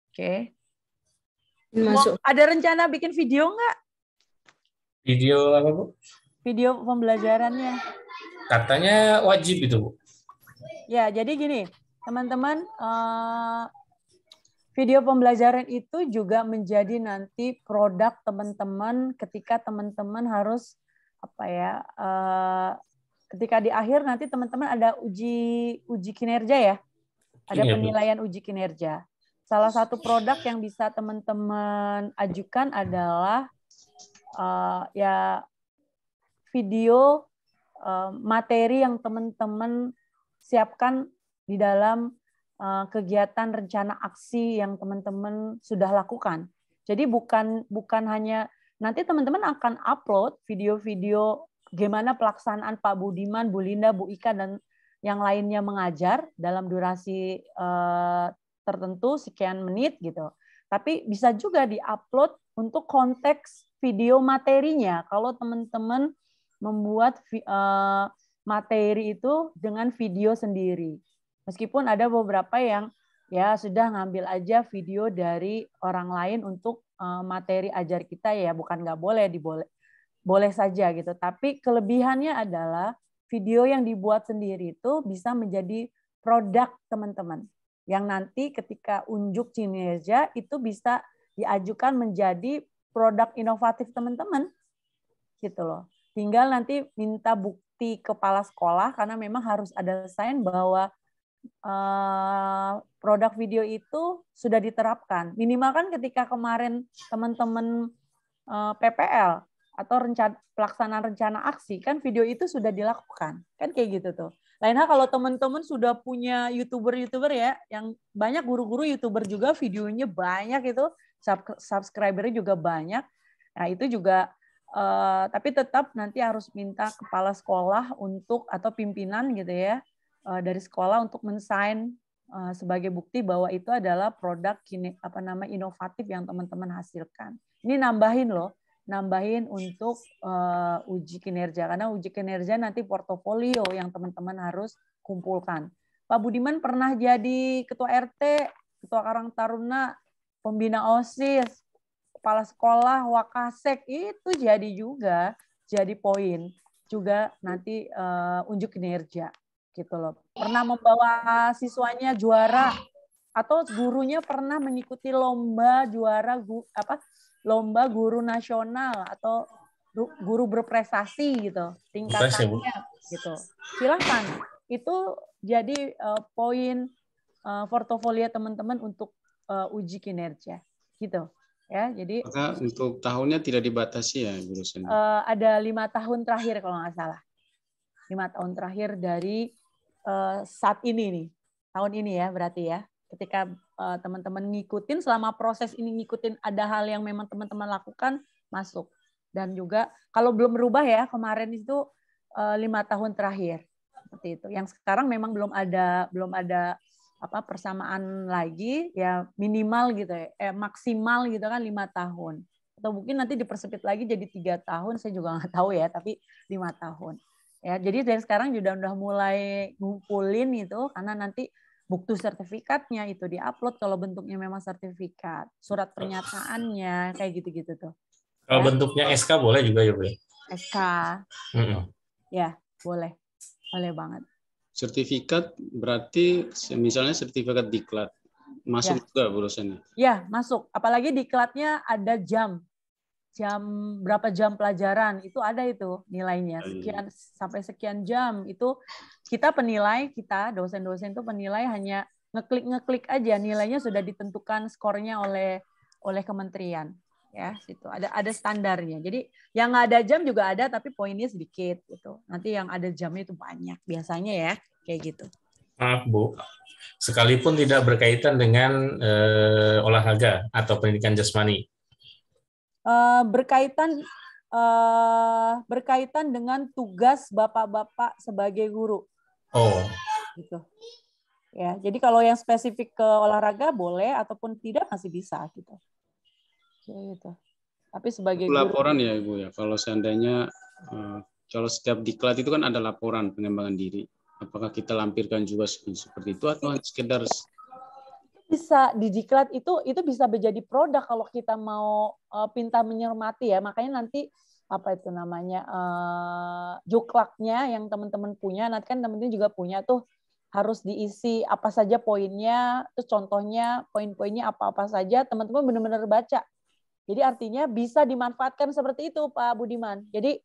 Speaker 2: Oke. Ada rencana bikin video nggak?
Speaker 3: Video apa Bu?
Speaker 2: Video pembelajarannya.
Speaker 3: Katanya wajib itu Bu.
Speaker 2: Ya jadi gini teman-teman, video pembelajaran itu juga menjadi nanti produk teman-teman ketika teman-teman harus ketika di akhir nanti teman-teman ada uji kinerja ya. Ada penilaian uji kinerja. Salah satu produk yang bisa teman-teman ajukan adalah video materi yang teman-teman siapkan di dalam kegiatan rencana aksi yang teman-teman sudah lakukan. Jadi bukan hanya nanti teman-teman akan upload video-video gimana pelaksanaan Pak Budiman, Bu Linda, Bu Ika, dan yang lainnya mengajar dalam durasi tertentu, sekian menit gitu. Tapi bisa juga di-upload untuk konteks video materinya. Kalau teman-teman membuat materi itu dengan video sendiri. Meskipun ada beberapa yang ya sudah ngambil aja video dari orang lain untuk materi ajar kita ya, bukan nggak boleh, boleh saja gitu. Tapi kelebihannya adalah video yang dibuat sendiri itu bisa menjadi produk teman-teman yang nanti ketika unjuk kinerja itu bisa diajukan menjadi produk inovatif teman-teman gitu loh. Tinggal nanti minta bukti kepala sekolah karena memang harus ada sign bahwa produk video itu sudah diterapkan. Minimal kan ketika kemarin teman-teman PPL atau pelaksanaan rencana aksi kan video itu sudah dilakukan. Kan kayak gitu tuh. Lain hal kalau teman-teman sudah punya YouTuber ya, yang banyak guru-guru YouTuber juga videonya banyak itu, subscribernya juga banyak. Nah, itu juga tapi tetap nanti harus minta kepala sekolah untuk atau pimpinan gitu ya dari sekolah untuk mensign sebagai bukti bahwa itu adalah produk inovatif yang teman-teman hasilkan. Ini nambahin untuk uji kinerja karena uji kinerja nanti portofolio yang teman-teman harus kumpulkan. Pak Budiman pernah jadi ketua RT, ketua Karang Taruna, pembina OSIS, kepala sekolah, Wakasek, itu jadi poin juga nanti unjuk kinerja gitu loh. Pernah membawa siswanya juara atau gurunya pernah mengikuti lomba juara lomba guru nasional atau guru berprestasi gitu tingkatannya gitu. Silakan. Itu jadi poin portofolio teman-teman untuk uji kinerja gitu. Ya, jadi
Speaker 5: maka untuk tahunnya tidak dibatasi ya, Bu dosen?
Speaker 2: Ada 5 tahun terakhir kalau nggak salah. 5 tahun terakhir dari saat ini nih, tahun ini ya berarti ya. Ketika teman-teman ngikutin selama proses ini ngikutin ada hal yang memang teman-teman lakukan masuk. Dan juga kalau belum berubah ya kemarin itu 5 tahun terakhir seperti itu. Yang sekarang memang belum ada persamaan lagi ya minimal gitu ya, maksimal gitu kan 5 tahun atau mungkin nanti dipersempit lagi jadi 3 tahun, saya juga nggak tahu ya, tapi 5 tahun ya. Jadi dari sekarang udah mulai ngumpulin itu karena nanti bukti sertifikatnya itu diupload kalau bentuknya memang sertifikat, surat pernyataannya kayak gitu-gitu tuh.
Speaker 3: Kalau bentuknya SK boleh juga ya Bu?
Speaker 2: SK ya boleh banget.
Speaker 5: Sertifikat berarti misalnya sertifikat diklat masuk juga Bu dosen?
Speaker 2: Ya masuk, apalagi diklatnya ada berapa jam pelajaran itu ada itu nilainya sekian sampai sekian jam itu kita dosen-dosen itu penilai hanya ngeklik aja nilainya sudah ditentukan skornya oleh kementerian ya situ ada standarnya. Jadi yang nggak ada jam juga ada tapi poinnya sedikit gitu. Nanti yang ada jamnya itu banyak biasanya ya kayak gitu.
Speaker 3: Maaf Bu, sekalipun tidak berkaitan dengan olahraga atau pendidikan jasmani.
Speaker 2: Berkaitan dengan tugas bapak-bapak sebagai guru.
Speaker 3: Oh.
Speaker 2: Gitu. Ya, jadi kalau yang spesifik ke olahraga boleh ataupun tidak masih bisa gitu. Gitu. Tapi sebagai guru,
Speaker 5: laporan ya Ibu ya. Kalau seandainya kalau setiap diklat itu kan ada laporan pengembangan diri. Apakah kita lampirkan juga seperti itu atau sekedar
Speaker 2: bisa di diklat itu bisa menjadi produk kalau kita mau pintar mencermati ya. Makanya nanti apa itu namanya juklaknya yang teman-teman punya, nanti kan teman-teman juga punya tuh harus diisi apa saja poinnya, terus contohnya poin-poinnya apa-apa saja, teman-teman benar-benar baca. Jadi artinya bisa dimanfaatkan seperti itu Pak Budiman. Jadi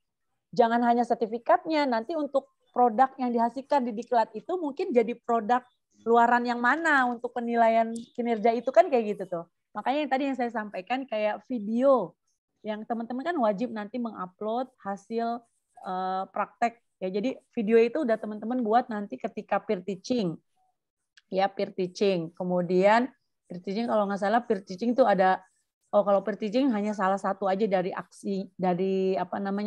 Speaker 2: jangan hanya sertifikatnya, nanti untuk produk yang dihasilkan di diklat itu mungkin jadi produk luaran yang mana untuk penilaian kinerja itu kan kayak gitu tuh. Makanya yang tadi yang saya sampaikan kayak video yang teman-teman kan wajib nanti mengupload hasil praktek ya. Jadi video itu udah teman-teman buat nanti ketika peer teaching. Ya, peer teaching. Kemudian peer teaching kalau nggak salah peer teaching itu ada kalau peer teaching hanya salah satu aja dari aksi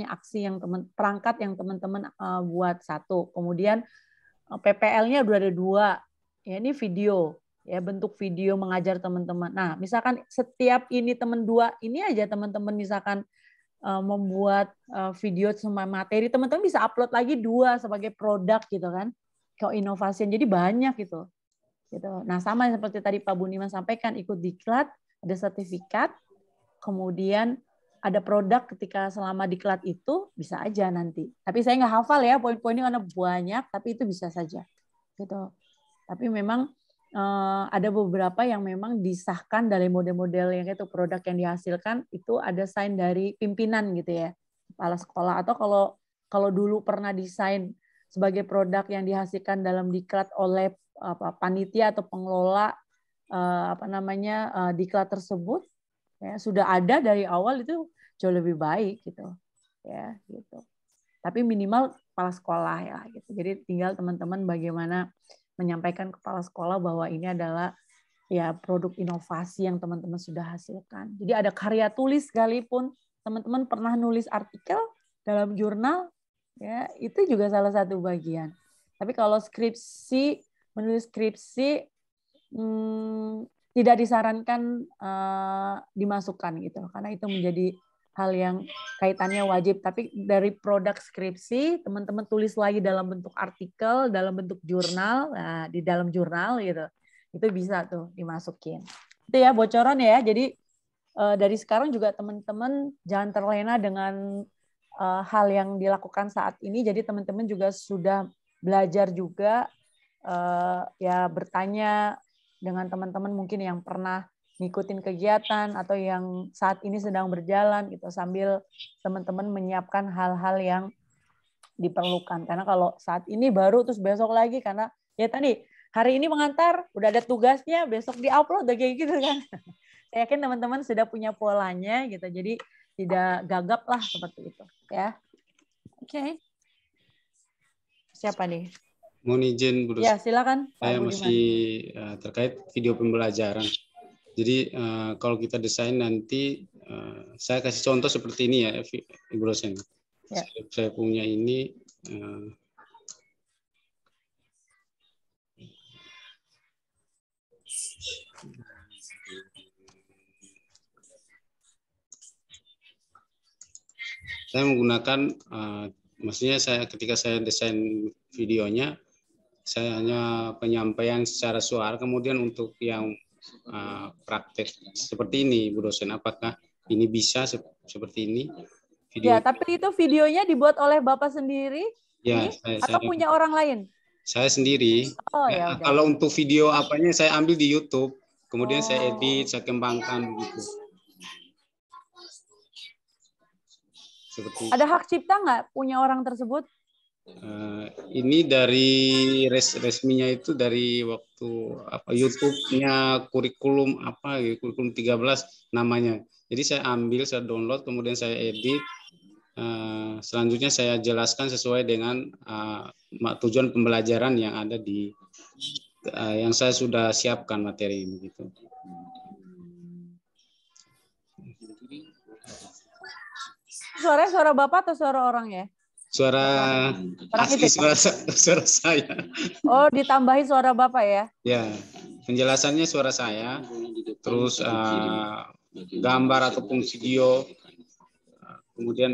Speaker 2: aksi yang perangkat yang teman-teman buat satu. Kemudian PPL-nya udah ada 2. Ya, ini video, ya bentuk video mengajar teman-teman. Nah, misalkan setiap ini teman 2 ini aja teman-teman misalkan membuat video sama materi, teman-teman bisa upload lagi 2 sebagai produk gitu kan, ke inovasi. Jadi banyak gitu. gitu. Nah, sama seperti tadi Pak Buniman sampaikan, ikut diklat, ada sertifikat, kemudian ada produk ketika selama diklat itu bisa aja nanti. Tapi saya nggak hafal ya poin-poinnya karena banyak, tapi itu bisa saja. Gitu. Tapi memang ada beberapa yang memang disahkan dari model-model yang itu produk yang dihasilkan itu ada sign dari pimpinan gitu ya, kepala sekolah. Atau kalau dulu pernah desain sebagai produk yang dihasilkan dalam diklat oleh panitia atau pengelola diklat tersebut, ya sudah ada dari awal, itu jauh lebih baik gitu ya gitu. Tapi minimal kepala sekolah ya gitu. Jadi tinggal teman-teman bagaimana menyampaikan kepala sekolah bahwa ini adalah ya produk inovasi yang teman-teman sudah hasilkan. Jadi ada karya tulis sekalipun teman-teman pernah nulis artikel dalam jurnal, ya itu juga salah satu bagian. Tapi kalau menulis skripsi tidak disarankan dimasukkan gitu, karena itu menjadi hal yang kaitannya wajib. Tapi dari produk skripsi teman-teman tulis lagi dalam bentuk artikel, dalam bentuk jurnal, nah, di dalam jurnal gitu, itu bisa tuh dimasukin. Itu ya bocoran ya. Jadi dari sekarang juga teman-teman jangan terlena dengan hal yang dilakukan saat ini. Jadi teman-teman juga sudah belajar juga ya bertanya dengan teman-teman mungkin yang pernah ngikutin kegiatan atau yang saat ini sedang berjalan gitu, sambil teman-teman menyiapkan hal-hal yang diperlukan. Karena kalau saat ini baru terus besok lagi, karena ya tadi hari ini mengantar udah ada tugasnya, besok diupload udah kayak gitu kan. Saya yakin teman-teman sudah punya polanya gitu, jadi tidak gagap lah seperti itu ya. Oke. Siapa nih?
Speaker 5: Mohon izin, Bu Dosen.
Speaker 2: Ya, silakan.
Speaker 5: Saya masih terkait video pembelajaran. Jadi kalau kita desain nanti, saya kasih contoh seperti ini ya, Ibu Dosen. Ya. Saya punya ini. Saya menggunakan, maksudnya ketika saya desain videonya, saya hanya penyampaian secara suara, kemudian untuk yang praktek seperti ini, Bu Dosen, apakah ini bisa seperti ini? Video.
Speaker 2: Ya, tapi itu videonya dibuat oleh Bapak sendiri?
Speaker 5: Ya,
Speaker 2: atau punya orang lain?
Speaker 5: Saya sendiri.
Speaker 2: Oh, ya,
Speaker 5: kalau untuk video apanya saya ambil di YouTube, kemudian saya edit, saya kembangkan begitu.
Speaker 2: Ada hak cipta nggak punya orang tersebut?
Speaker 5: Ini dari resminya itu dari waktu YouTube-nya kurikulum kurikulum 13 namanya. Jadi saya ambil, saya download, kemudian saya edit. Selanjutnya saya jelaskan sesuai dengan tujuan pembelajaran yang ada di yang saya sudah siapkan materi ini gitu.
Speaker 2: Suaranya suara Bapak atau suara orang ya?
Speaker 5: Suara asli, suara saya.
Speaker 2: Oh, ditambahi suara Bapak ya?
Speaker 5: Ya, penjelasannya suara saya, terus gambar ataupun video, kemudian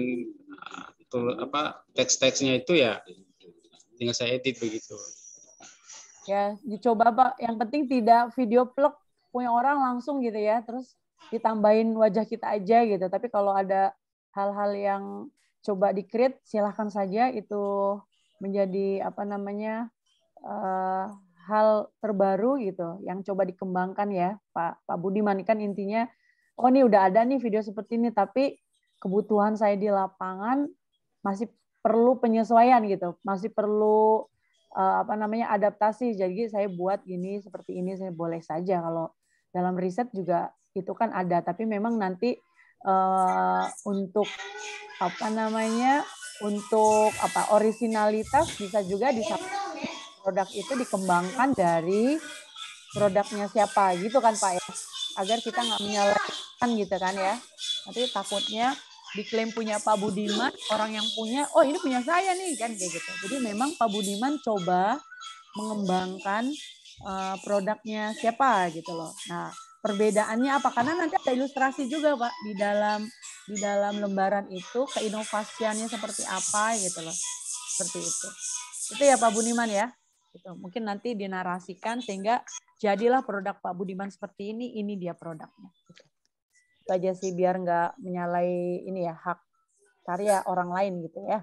Speaker 5: teks-teksnya itu ya tinggal saya edit begitu.
Speaker 2: Ya, dicoba Pak. Yang penting tidak video vlog punya orang langsung gitu ya, terus ditambahin wajah kita aja gitu. Tapi kalau ada hal-hal yang coba di-create, silahkan saja, itu menjadi hal terbaru gitu yang coba dikembangkan ya Pak Budiman. Kan intinya, oh ini udah ada nih video seperti ini, tapi kebutuhan saya di lapangan masih perlu penyesuaian gitu, masih perlu adaptasi. Jadi saya buat ini seperti ini, saya boleh saja. Kalau dalam riset juga itu kan ada, tapi memang nanti untuk originalitas bisa juga produk itu dikembangkan dari produknya siapa gitu kan Pak ya, agar kita nggak menyalahkan gitu kan ya. Nanti takutnya diklaim punya Pak Budiman, orang yang punya, oh ini punya saya nih kan kayak gitu. Jadi memang Pak Budiman coba mengembangkan produknya siapa gitu loh. Nah, perbedaannya apa? Karena nanti ada ilustrasi juga Pak di dalam lembaran itu, keinovasiannya seperti apa gitu loh. Seperti itu. Itu ya Pak Budiman ya. Gitu. Mungkin nanti dinarasikan sehingga jadilah produk Pak Budiman seperti ini dia produknya. Gitu. Itu aja sih biar nggak menyalahi ini ya hak karya orang lain gitu ya.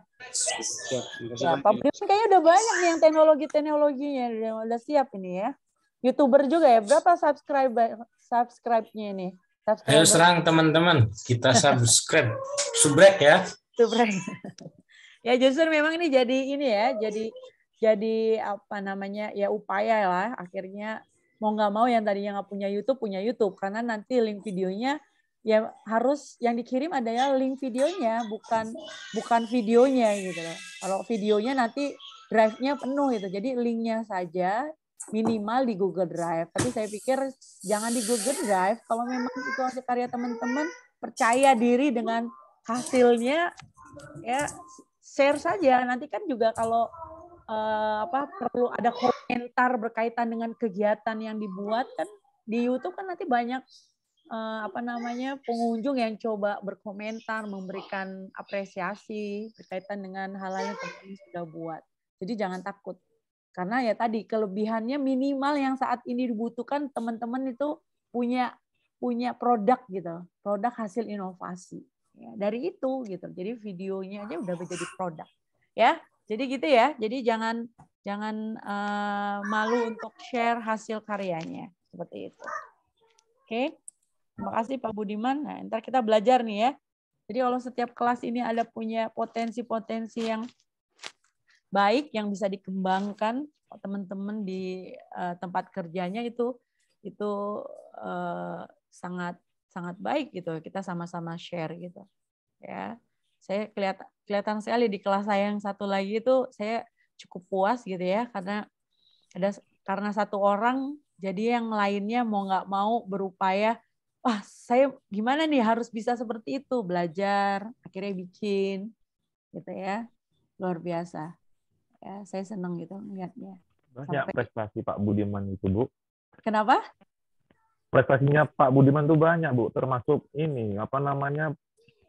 Speaker 2: Ya, Pak Budiman kayaknya udah banyak nih yang teknologinya udah siap ini ya. YouTuber juga ya. Berapa subscribe-nya ini?
Speaker 3: Ayo serang teman-teman, kita subscribe. Subrek ya.
Speaker 2: Subrek. Ya justru memang ini jadi apa namanya ya upaya lah akhirnya mau nggak mau yang tadinya nggak punya YouTube karena nanti link videonya ya harus yang dikirim adalah link videonya bukan videonya gitu loh. Kalau videonya nanti drive-nya penuh gitu. Jadi linknya saja minimal di Google Drive. Tapi saya pikir jangan di Google Drive. Kalau memang itu hasil karya teman-teman, percaya diri dengan hasilnya, ya share saja. Nanti kan juga kalau perlu ada komentar berkaitan dengan kegiatan yang dibuat kan di YouTube kan nanti banyak pengunjung yang coba berkomentar, memberikan apresiasi berkaitan dengan hal-hal yang teman-teman sudah buat. Jadi jangan takut. Karena ya tadi kelebihannya minimal yang saat ini dibutuhkan teman-teman itu punya produk gitu, produk hasil inovasi. Ya, dari itu gitu. Jadi videonya aja udah menjadi produk. Ya, jadi gitu ya. Jadi jangan malu untuk share hasil karyanya seperti itu. Oke. Terima kasih Pak Budiman. Nah, ntar kita belajar nih ya. Jadi kalau setiap kelas ini ada punya potensi-potensi yang baik yang bisa dikembangkan teman-teman di tempat kerjanya itu sangat baik gitu. Kita sama-sama share gitu. Ya. Saya kelihatan sekali di kelas saya yang satu lagi itu saya cukup puas gitu ya karena satu orang jadi yang lainnya mau nggak mau berupaya saya gimana nih harus bisa seperti itu belajar akhirnya bikin gitu ya luar biasa. Ya, saya senang gitu melihatnya.
Speaker 1: Banyak prestasi Pak Budiman itu, Bu.
Speaker 2: Kenapa?
Speaker 1: Prestasinya Pak Budiman tuh banyak, Bu. Termasuk ini,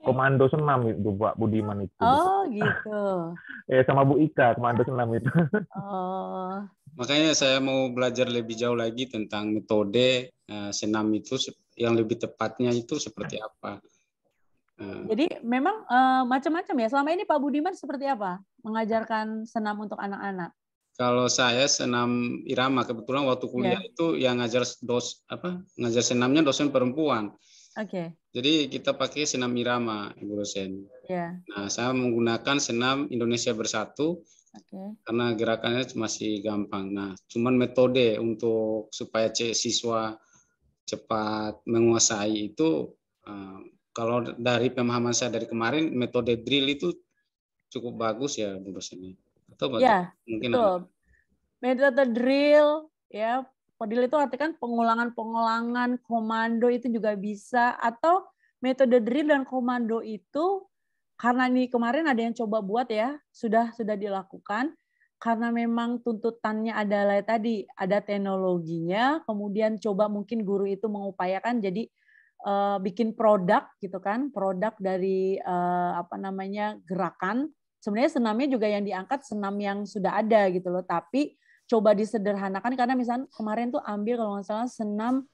Speaker 1: komando senam itu Pak Budiman itu.
Speaker 2: Oh, gitu.
Speaker 1: Sama Bu Ika, komando senam itu.
Speaker 2: Oh.
Speaker 5: Makanya saya mau belajar lebih jauh lagi tentang metode senam itu yang lebih tepatnya itu seperti apa.
Speaker 2: Jadi memang macam-macam ya. Selama ini Pak Budiman seperti apa mengajarkan senam untuk anak-anak?
Speaker 5: Kalau saya senam irama, kebetulan waktu kuliah itu yang ngajar senamnya dosen perempuan.
Speaker 2: Oke.
Speaker 5: Jadi kita pakai senam irama, Ibu dosen. Nah, saya menggunakan senam Indonesia Bersatu karena gerakannya masih gampang. Nah, cuman metode untuk supaya siswa cepat menguasai itu kalau dari pemahaman saya dari kemarin metode drill itu cukup bagus ya Bu dosen. Atau
Speaker 2: ya, betul. Metode drill ya, drill itu artinya pengulangan komando itu juga bisa atau metode drill dan komando itu karena ini kemarin ada yang coba buat ya, sudah dilakukan karena memang tuntutannya adalah tadi ada teknologinya, kemudian coba mungkin guru itu mengupayakan jadi bikin produk gitu kan, produk dari gerakan. Sebenarnya senamnya juga yang diangkat senam yang sudah ada gitu loh, tapi coba disederhanakan karena misalnya kemarin tuh ambil kalau nggak salah senam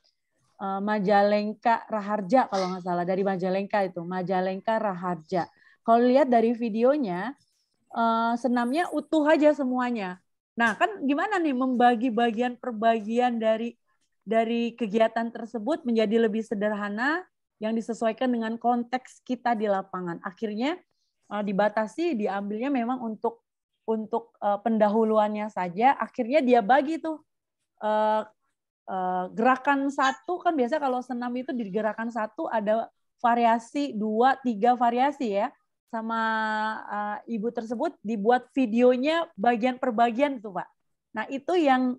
Speaker 2: Majalengka Raharja kalau nggak salah dari Majalengka Raharja. Kalau lihat dari videonya senamnya utuh aja semuanya. Nah kan gimana nih membagi bagian per bagian dari kegiatan tersebut menjadi lebih sederhana yang disesuaikan dengan konteks kita di lapangan. Akhirnya dibatasi, diambilnya memang untuk pendahuluannya saja. Akhirnya dia bagi tuh gerakan satu kan biasa kalau senam itu di gerakan satu ada variasi 2-3 variasi ya. Sama ibu tersebut dibuat videonya bagian per bagian tuh Pak. Nah itu yang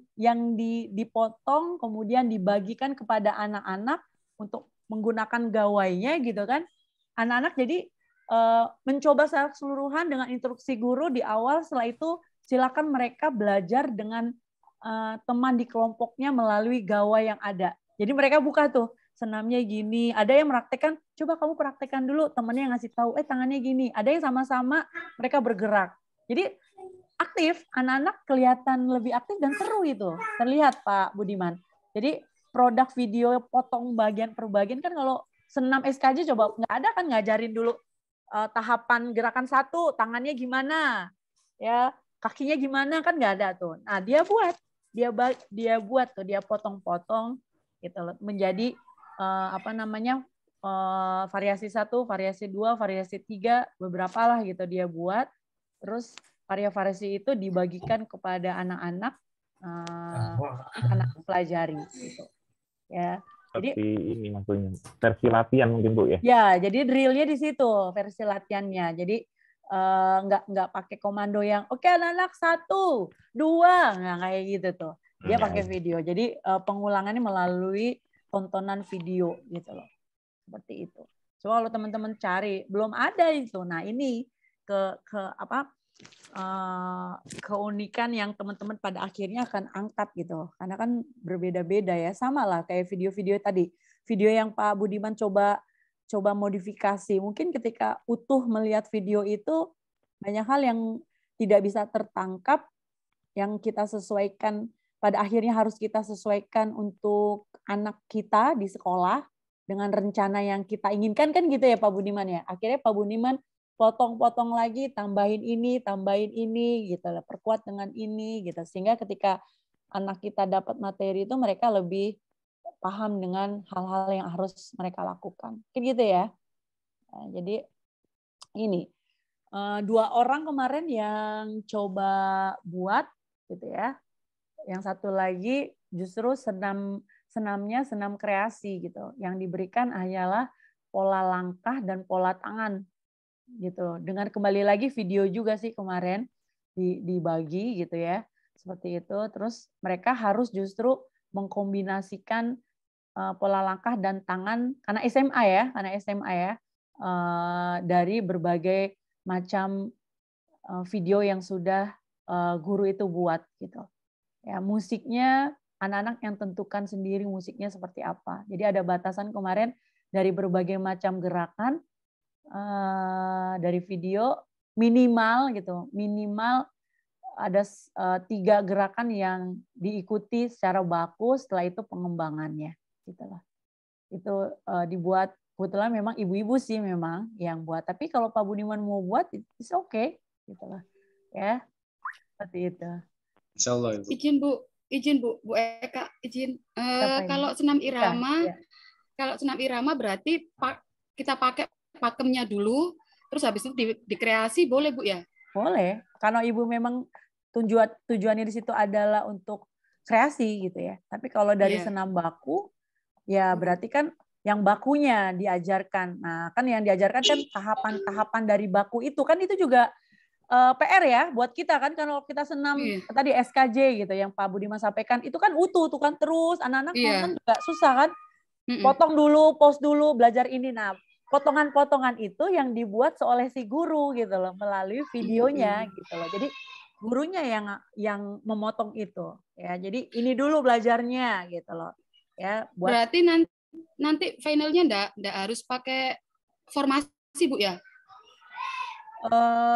Speaker 2: dipotong kemudian dibagikan kepada anak-anak untuk menggunakan gawainya gitu kan. Anak-anak jadi mencoba secara keseluruhan dengan instruksi guru di awal, setelah itu silakan mereka belajar dengan teman di kelompoknya melalui gawai yang ada. Jadi mereka buka tuh senamnya gini, ada yang praktekkan, coba kamu praktekkan dulu, temannya yang ngasih tahu, tangannya gini, ada yang sama-sama mereka bergerak. Jadi aktif, anak-anak kelihatan lebih aktif dan seru itu. Terlihat Pak Budiman. Jadi produk video potong bagian per bagian kan kalau senam SKJ coba nggak ada kan ngajarin dulu tahapan gerakan 1, tangannya gimana, ya kakinya gimana kan nggak ada tuh. Nah dia buat tuh, dia potong-potong gitu loh, menjadi variasi 1, variasi 2, variasi 3, beberapa lah gitu dia buat. Terus variasi itu dibagikan kepada anak-anak pelajari gitu. Ya. Jadi
Speaker 1: ini maksudnya versi latihan mungkin Bu ya.
Speaker 2: Ya, jadi drillnya di situ versi latihannya. Jadi nggak pakai komando yang oke anak-anak 1, 2, nggak kayak gitu tuh. Dia pakai video. Jadi pengulangannya melalui tontonan video gitu loh. Seperti itu. So kalau teman-teman cari belum ada itu. Nah, ini keunikan yang teman-teman pada akhirnya akan angkat gitu. Karena kan berbeda-beda ya. Sama lah kayak video-video tadi. Video yang Pak Budiman coba modifikasi. Mungkin ketika utuh melihat video itu banyak hal yang tidak bisa tertangkap, yang kita sesuaikan, pada akhirnya harus kita sesuaikan untuk anak kita di sekolah dengan rencana yang kita inginkan kan gitu ya Pak Budiman ya. Akhirnya Pak Budiman potong-potong lagi, tambahin ini gitu, perkuat dengan ini gitu. Sehingga ketika anak kita dapat materi itu mereka lebih paham dengan hal-hal yang harus mereka lakukan. Kayak gitu ya. Nah, jadi ini 2 orang kemarin yang coba buat gitu ya. Yang satu lagi justru senamnya senam kreasi gitu. Yang diberikan hanyalah pola langkah dan pola tangan gitu. Dengan kembali lagi video juga sih kemarin dibagi gitu ya. Seperti itu. Terus mereka harus justru mengkombinasikan pola langkah dan tangan karena SMA ya, dari berbagai macam video yang sudah guru itu buat gitu. Ya, musiknya anak-anak yang tentukan sendiri musiknya seperti apa. Jadi ada batasan kemarin dari berbagai macam gerakan dari video minimal ada 3 gerakan yang diikuti secara baku, setelah itu pengembangannya gitulah. Itu dibuat kebetulan memang ibu-ibu sih memang yang buat, tapi kalau Pak Budiman mau buat it's okay gitulah ya, seperti itu.
Speaker 5: Insyaallah Ibu.
Speaker 4: Izin Bu Eka, izin kalau senam irama ya. Kalau senam irama berarti kita pakai pakemnya dulu, terus habis itu dikreasi boleh Bu ya?
Speaker 2: Boleh, karena ibu memang tujuannya di situ adalah untuk kreasi gitu ya. Tapi kalau dari senam baku, ya berarti kan yang bakunya diajarkan. Nah, kan yang diajarkan kan tahapan-tahapan dari baku itu kan itu juga PR ya buat kita kan, kalau kita senam tadi SKJ gitu yang Pak Budiman sampaikan itu kan utuh tuh kan, terus anak-anak nonton juga susah kan. Potong dulu, pause dulu, belajar ini. Nah, potongan-potongan itu yang dibuat oleh si guru gitu loh melalui videonya gitu loh. Jadi gurunya yang memotong itu ya. Jadi ini dulu belajarnya gitu loh. Ya,
Speaker 4: berarti nanti finalnya enggak harus pakai formasi Bu ya?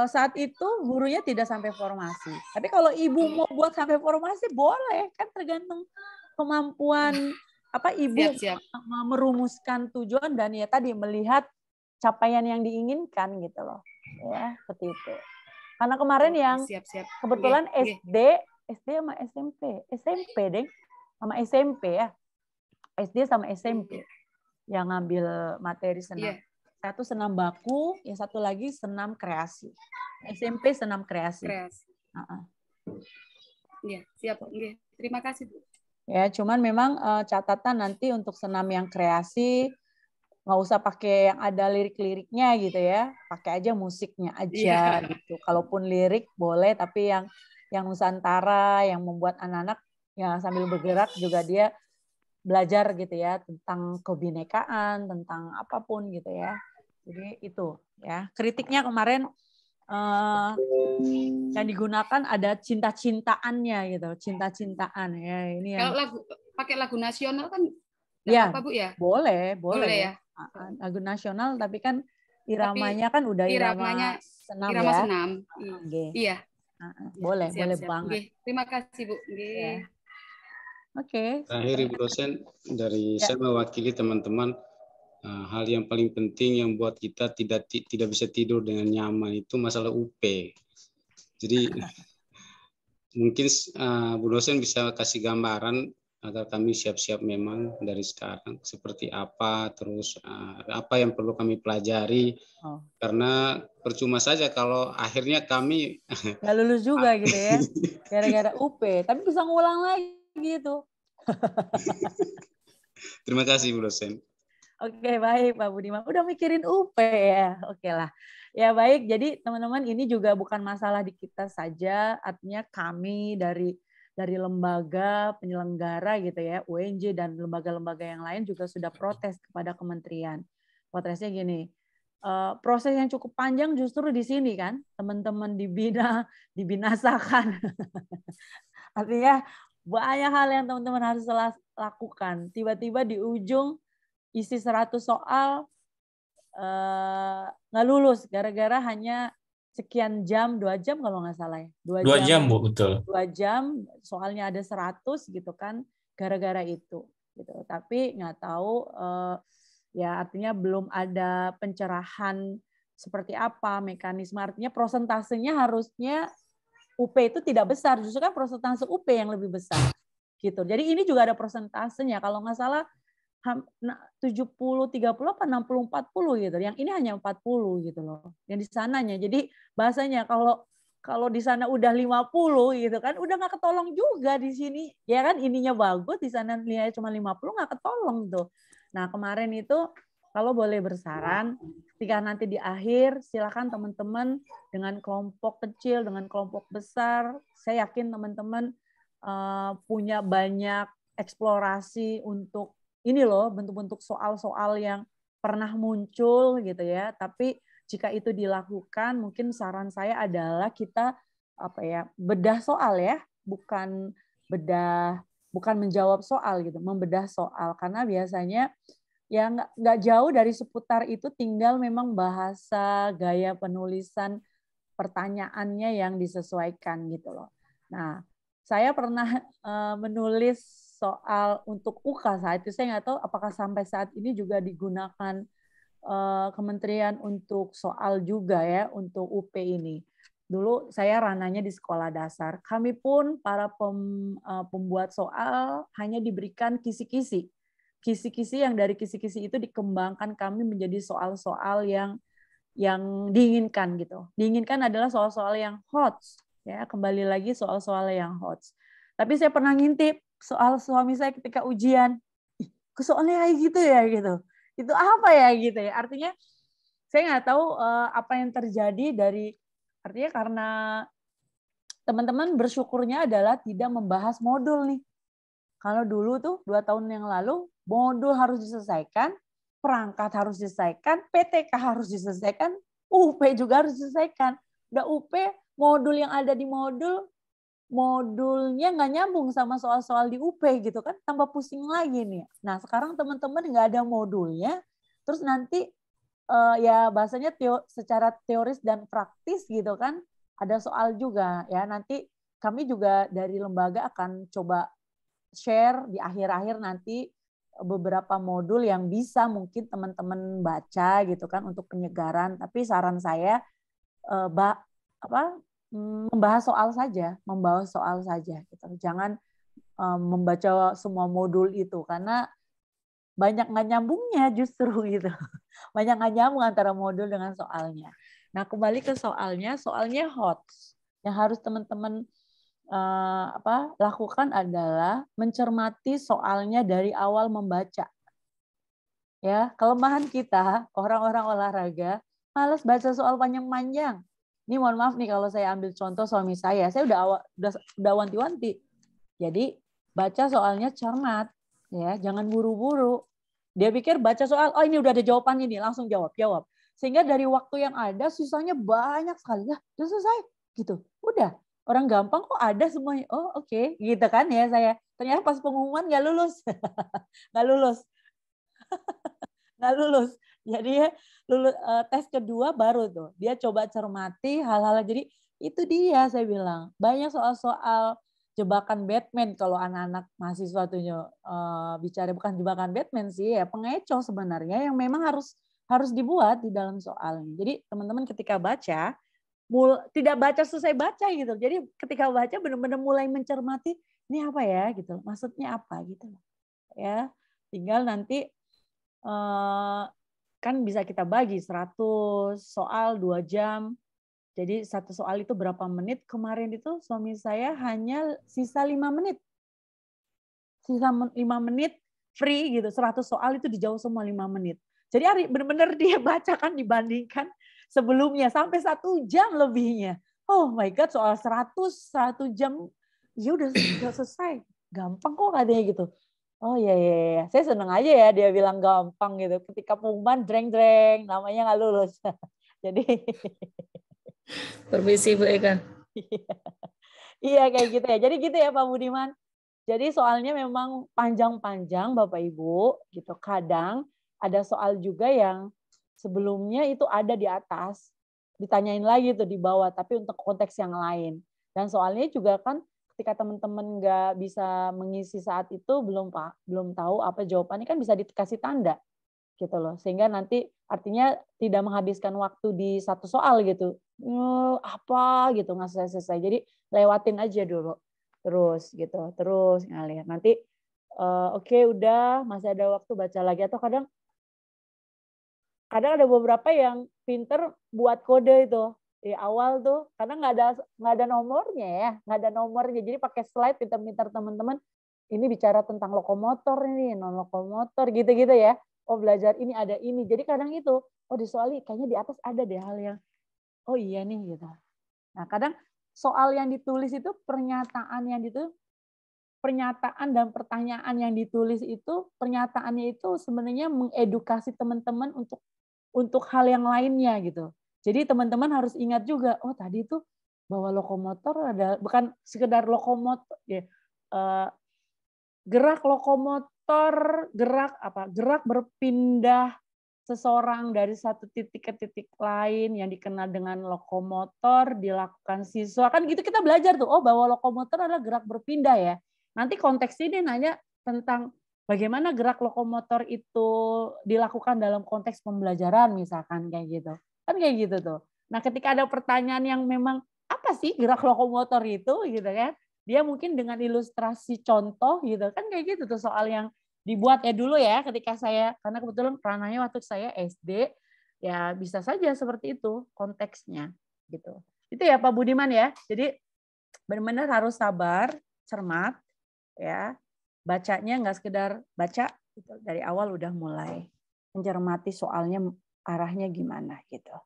Speaker 2: Saat itu gurunya tidak sampai formasi. Tapi kalau ibu mau buat sampai formasi boleh, kan tergantung kemampuan ibu
Speaker 4: siap.
Speaker 2: merumuskan tujuan dan ya tadi melihat capaian yang diinginkan gitu loh. Ya, seperti itu. Karena kemarin yang kebetulan SD sama SMP deh. Sama SMP ya. SD sama SMP yang ngambil materi senam. Satu senam baku, yang satu lagi senam kreasi. SMP senam kreasi.
Speaker 4: Iya, siap. Terima kasih, Bu.
Speaker 2: Ya, cuman memang catatan nanti untuk senam yang kreasi nggak usah pakai yang ada lirik-liriknya gitu ya. Pakai aja musiknya aja gitu. Kalaupun lirik boleh, tapi yang Nusantara yang membuat anak-anak yang sambil bergerak juga dia belajar gitu ya tentang kebinekaan, tentang apapun gitu ya. Jadi itu ya. Kritiknya kemarin yang digunakan ada cinta-cintaannya gitu, cinta-cintaan ya. Ini yang
Speaker 4: kalau pakai lagu nasional kan
Speaker 2: ya,
Speaker 4: apa Bu ya?
Speaker 2: Boleh
Speaker 4: ya.
Speaker 2: Lagu nasional tapi kan iramanya kan udah irama senam
Speaker 4: irama
Speaker 2: ya.
Speaker 4: senam. Iya.
Speaker 2: Boleh,
Speaker 4: siap,
Speaker 2: boleh
Speaker 4: siap.
Speaker 2: banget.
Speaker 4: Oke, terima kasih Bu.
Speaker 2: Ya. Oke.
Speaker 5: Terakhir Ibu dosen, dari saya mewakili teman-teman, hal yang paling penting yang buat kita tidak bisa tidur dengan nyaman itu masalah UP. Jadi mungkin Bu dosen bisa kasih gambaran agar kami siap-siap memang dari sekarang seperti apa, terus apa yang perlu kami pelajari, karena percuma saja kalau akhirnya kami
Speaker 2: nggak lulus juga gitu ya, gara-gara UP, tapi bisa ngulang lagi gitu.
Speaker 5: Terima kasih Bu dosen.
Speaker 2: Oke, baik Pak Budiman. Udah mikirin UP ya. Oke lah. Ya baik, jadi teman-teman ini juga bukan masalah di kita saja, artinya kami dari lembaga penyelenggara gitu ya, UNJ dan lembaga-lembaga yang lain juga sudah protes kepada kementerian. Protesnya gini, proses yang cukup panjang justru di sini kan, teman-teman dibinasakan. Artinya banyak hal yang teman-teman harus lakukan. Tiba-tiba di ujung isi 100 soal nggak lulus gara-gara hanya sekian jam, 2 jam kalau nggak salah ya.
Speaker 3: 2 jam, Bu, betul.
Speaker 2: 2 jam, soalnya ada 100 gitu kan, gara-gara itu. Gitu. Tapi nggak tahu, ya artinya belum ada pencerahan seperti apa mekanisme. Artinya prosentasenya harusnya UP itu tidak besar, justru kan prosentase UP yang lebih besar. Gitu. Jadi ini juga ada prosentasenya, kalau nggak salah 70-30 apa 60-40 gitu. Yang ini hanya 40 gitu loh. Yang di sananya. Jadi bahasanya kalau di sana udah 50 gitu kan, udah nggak ketolong juga di sini. Ya kan ininya bagus, di sana nilainya cuma 50 nggak ketolong tuh. Nah, kemarin itu kalau boleh bersaran, ketika nanti di akhir silakan teman-teman dengan kelompok kecil, dengan kelompok besar, saya yakin teman-teman punya banyak eksplorasi untuk ini loh, bentuk-bentuk soal-soal yang pernah muncul gitu ya. Tapi jika itu dilakukan, mungkin saran saya adalah kita bedah soal ya, bukan menjawab soal gitu, membedah soal, karena biasanya ya nggak jauh dari seputar itu, tinggal memang bahasa, gaya penulisan pertanyaannya yang disesuaikan gitu loh. Nah, saya pernah menulis soal untuk UK saat itu, saya nggak tahu apakah sampai saat ini juga digunakan kementerian untuk soal juga ya, untuk UP ini. Dulu saya ranahnya di sekolah dasar. Kami pun para pembuat soal hanya diberikan kisi-kisi. Kisi-kisi yang dari kisi-kisi itu dikembangkan kami menjadi soal-soal yang diinginkan gitu. Diinginkan adalah soal-soal yang hot. Ya, kembali lagi soal-soal yang hot. Tapi saya pernah ngintip soal suami saya ketika ujian. Soalnya kayak gitu ya gitu. Itu apa ya gitu ya. Artinya saya nggak tahu apa yang terjadi artinya karena teman-teman bersyukurnya adalah tidak membahas modul nih. Kalau dulu tuh 2 tahun yang lalu modul harus diselesaikan, perangkat harus diselesaikan, PTK harus diselesaikan, UP juga harus diselesaikan. Udah UP, modul yang ada di modulnya nggak nyambung sama soal-soal di UP gitu kan, tambah pusing lagi nih. Nah sekarang teman-teman nggak ada modulnya, terus nanti ya bahasanya secara teoris dan praktis gitu kan, ada soal juga ya. Nanti kami juga dari lembaga akan coba share di akhir-akhir nanti beberapa modul yang bisa mungkin teman-teman baca gitu kan untuk penyegaran. Tapi saran saya membawa soal saja gitu. Jangan membaca semua modul itu karena banyak nggak nyambungnya justru gitu. Banyak nggak nyambung antara modul dengan soalnya. Nah, kembali ke soalnya hot. Yang harus teman-teman lakukan adalah mencermati soalnya dari awal membaca. Ya, kelemahan kita orang-orang olahraga malas baca soal panjang-panjang. Ini mohon maaf nih kalau saya ambil contoh suami saya udah wanti-wanti. Jadi baca soalnya cermat, ya, jangan buru-buru. Dia pikir baca soal, oh ini udah ada jawabannya nih, langsung jawab. Sehingga dari waktu yang ada sisanya banyak sekali. Lah, udah selesai gitu. Udah, orang gampang kok ada semuanya. Oh, oke. Gitu kan ya saya. Ternyata pas pengumuman nggak lulus. Nggak lulus. Nggak lulus. Jadi lulus tes kedua baru tuh dia coba cermati hal-hal. Jadi Itu dia saya bilang. Banyak soal-soal jebakan Batman kalau anak-anak mahasiswa tuh bicara, bukan jebakan Batman sih, ya pengecoh sebenarnya yang memang harus dibuat di dalam soalnya. Jadi teman-teman ketika baca, tidak baca selesai baca gitu. Jadi ketika baca benar-benar mulai mencermati ini apa ya gitu, maksudnya apa gitu ya. Tinggal nanti kan bisa kita bagi 100 soal 2 jam. Jadi satu soal itu berapa menit? Kemarin itu suami saya hanya sisa 5 menit. Sisa 5 menit free gitu. 100 soal itu dijawab semua 5 menit. Jadi benar-benar dia bacakan dibandingkan sebelumnya sampai 1 jam lebihnya. Oh my God, soal 1 jam ya udah selesai. Gampang kok katanya gitu. Oh iya. Saya seneng aja ya dia bilang gampang gitu. Ketika pengumuman dreng-dreng namanya nggak lulus. Jadi
Speaker 6: permisi Bu Eka.
Speaker 2: Iya kayak gitu ya. Jadi gitu ya Pak Budiman. Jadi soalnya memang panjang-panjang Bapak Ibu gitu. Kadang ada soal juga yang sebelumnya itu ada di atas, ditanyain lagi tuh di bawah, tapi untuk konteks yang lain. Dan soalnya juga kan ketika teman-teman nggak bisa mengisi saat itu, belum tahu apa jawabannya, kan bisa dikasih tanda gitu loh, sehingga nanti artinya tidak menghabiskan waktu di satu soal gitu, apa gitu nggak selesai. Jadi lewatin aja dulu terus gitu, terus ngalir nanti. Oke, udah masih ada waktu baca lagi, atau kadang ada beberapa yang pinter buat kode itu di awal tuh, karena nggak ada nomornya ya, nggak ada nomornya, jadi pakai slide, pinter-pinter teman-teman ini bicara tentang lokomotor ini, non lokomotor gitu-gitu ya. Oh belajar ini ada ini. Jadi kadang itu, oh di soal kayaknya di atas ada deh hal yang, oh iya nih gitu. Nah kadang soal yang ditulis itu, pernyataan dan pertanyaan yang ditulis itu, pernyataannya itu sebenarnya mengedukasi teman-teman untuk hal yang lainnya gitu. Jadi teman-teman harus ingat juga, oh tadi itu bahwa lokomotor ada, bukan sekedar lokomotor ya, gerak lokomotor, gerak berpindah seseorang dari satu titik ke titik lain yang dikenal dengan lokomotor dilakukan siswa. Kan gitu kita belajar tuh, oh bahwa lokomotor adalah gerak berpindah ya. Nanti konteks ini nanya tentang bagaimana gerak lokomotor itu dilakukan dalam konteks pembelajaran misalkan kayak gitu. Kan kayak gitu tuh. Nah, ketika ada pertanyaan yang memang apa sih gerak lokomotor itu gitu kan? Dia mungkin dengan ilustrasi contoh gitu kan, kayak gitu tuh soal yang dibuat ya dulu ya ketika saya, karena kebetulan ranahnya waktu saya SD ya, bisa saja seperti itu konteksnya gitu. Itu ya Pak Budiman ya. Jadi benar-benar harus sabar, cermat ya. Bacanya nggak sekedar baca gitu. Dari awal udah mulai mencermati soalnya arahnya gimana gitu.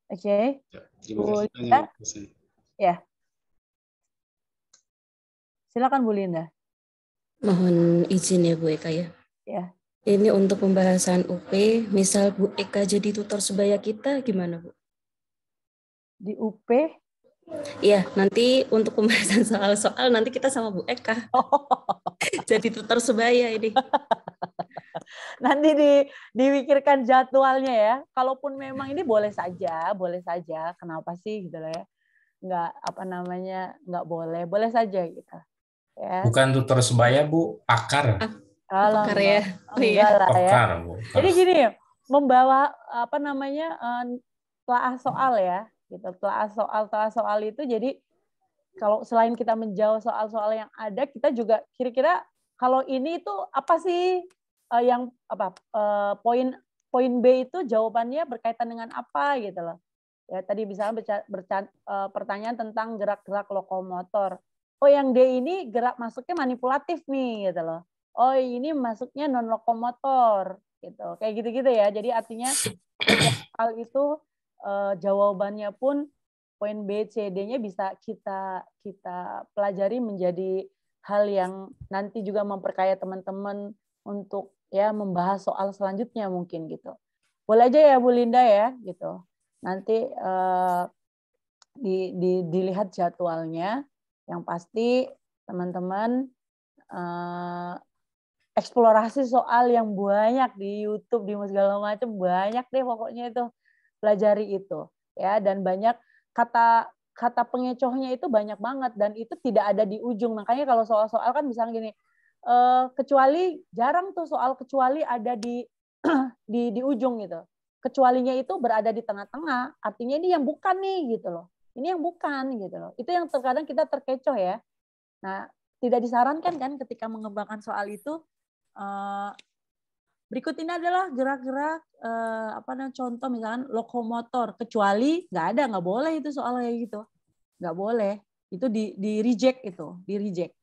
Speaker 2: Oke.
Speaker 5: Terima kasih banyak.
Speaker 2: Ya. Silakan Bu Linda.
Speaker 6: Mohon izin ya Bu Eka ya.
Speaker 2: Ya.
Speaker 6: Ini untuk pembahasan UP, misal Bu Eka jadi tutor sebaya kita gimana Bu?
Speaker 2: Di UP?
Speaker 6: Iya, nanti untuk pembahasan soal-soal nanti kita sama Bu Eka. Jadi tutor sebaya ini.
Speaker 2: Nanti dipikirkan jadwalnya ya. Kalaupun memang ini boleh saja. Kenapa sih gitu ya? Nggak boleh saja gitu. Ya.
Speaker 3: Bukan tutor sebaya Bu, pakar.
Speaker 6: Pakar ya.
Speaker 2: Enggak lah ya.
Speaker 3: Pakar, Bu.
Speaker 2: Jadi gini, membawa telaah soal ya, gitu. Telaah soal itu, jadi kalau selain kita menjawab soal-soal yang ada, kita juga kira-kira kalau ini itu apa sih poin B itu jawabannya berkaitan dengan apa gitu loh. Ya tadi misalnya pertanyaan tentang gerak-gerak lokomotor. Oh yang D ini gerak masuknya manipulatif nih gitu loh. Oh ini masuknya non lokomotor gitu. Kayak gitu-gitu ya. Jadi artinya hal itu jawabannya pun poin B, C, D-nya bisa kita pelajari menjadi hal yang nanti juga memperkaya teman-teman untuk ya membahas soal selanjutnya mungkin gitu. Boleh aja ya Bu Linda ya gitu. Nanti dilihat jadwalnya. Yang pasti teman-teman eksplorasi soal yang banyak di YouTube, di segala macam, banyak deh pokoknya itu, pelajari itu ya. Dan banyak kata kata pengecohnya itu banyak banget dan itu tidak ada di ujung. Makanya kalau soal-soal kan misalnya gini, kecuali jarang tuh soal kecuali ada di di ujung gitu. Kecualinya itu berada di tengah-tengah, artinya ini yang bukan nih gitu loh. Ini yang bukan gitu loh. Itu yang terkadang kita terkecoh ya. Nah, tidak disarankan kan ketika mengembangkan soal itu. Berikut ini adalah gerak-gerak contoh misalkan lokomotor, kecuali nggak boleh itu soal kayak gitu, nggak boleh, itu di reject itu, di reject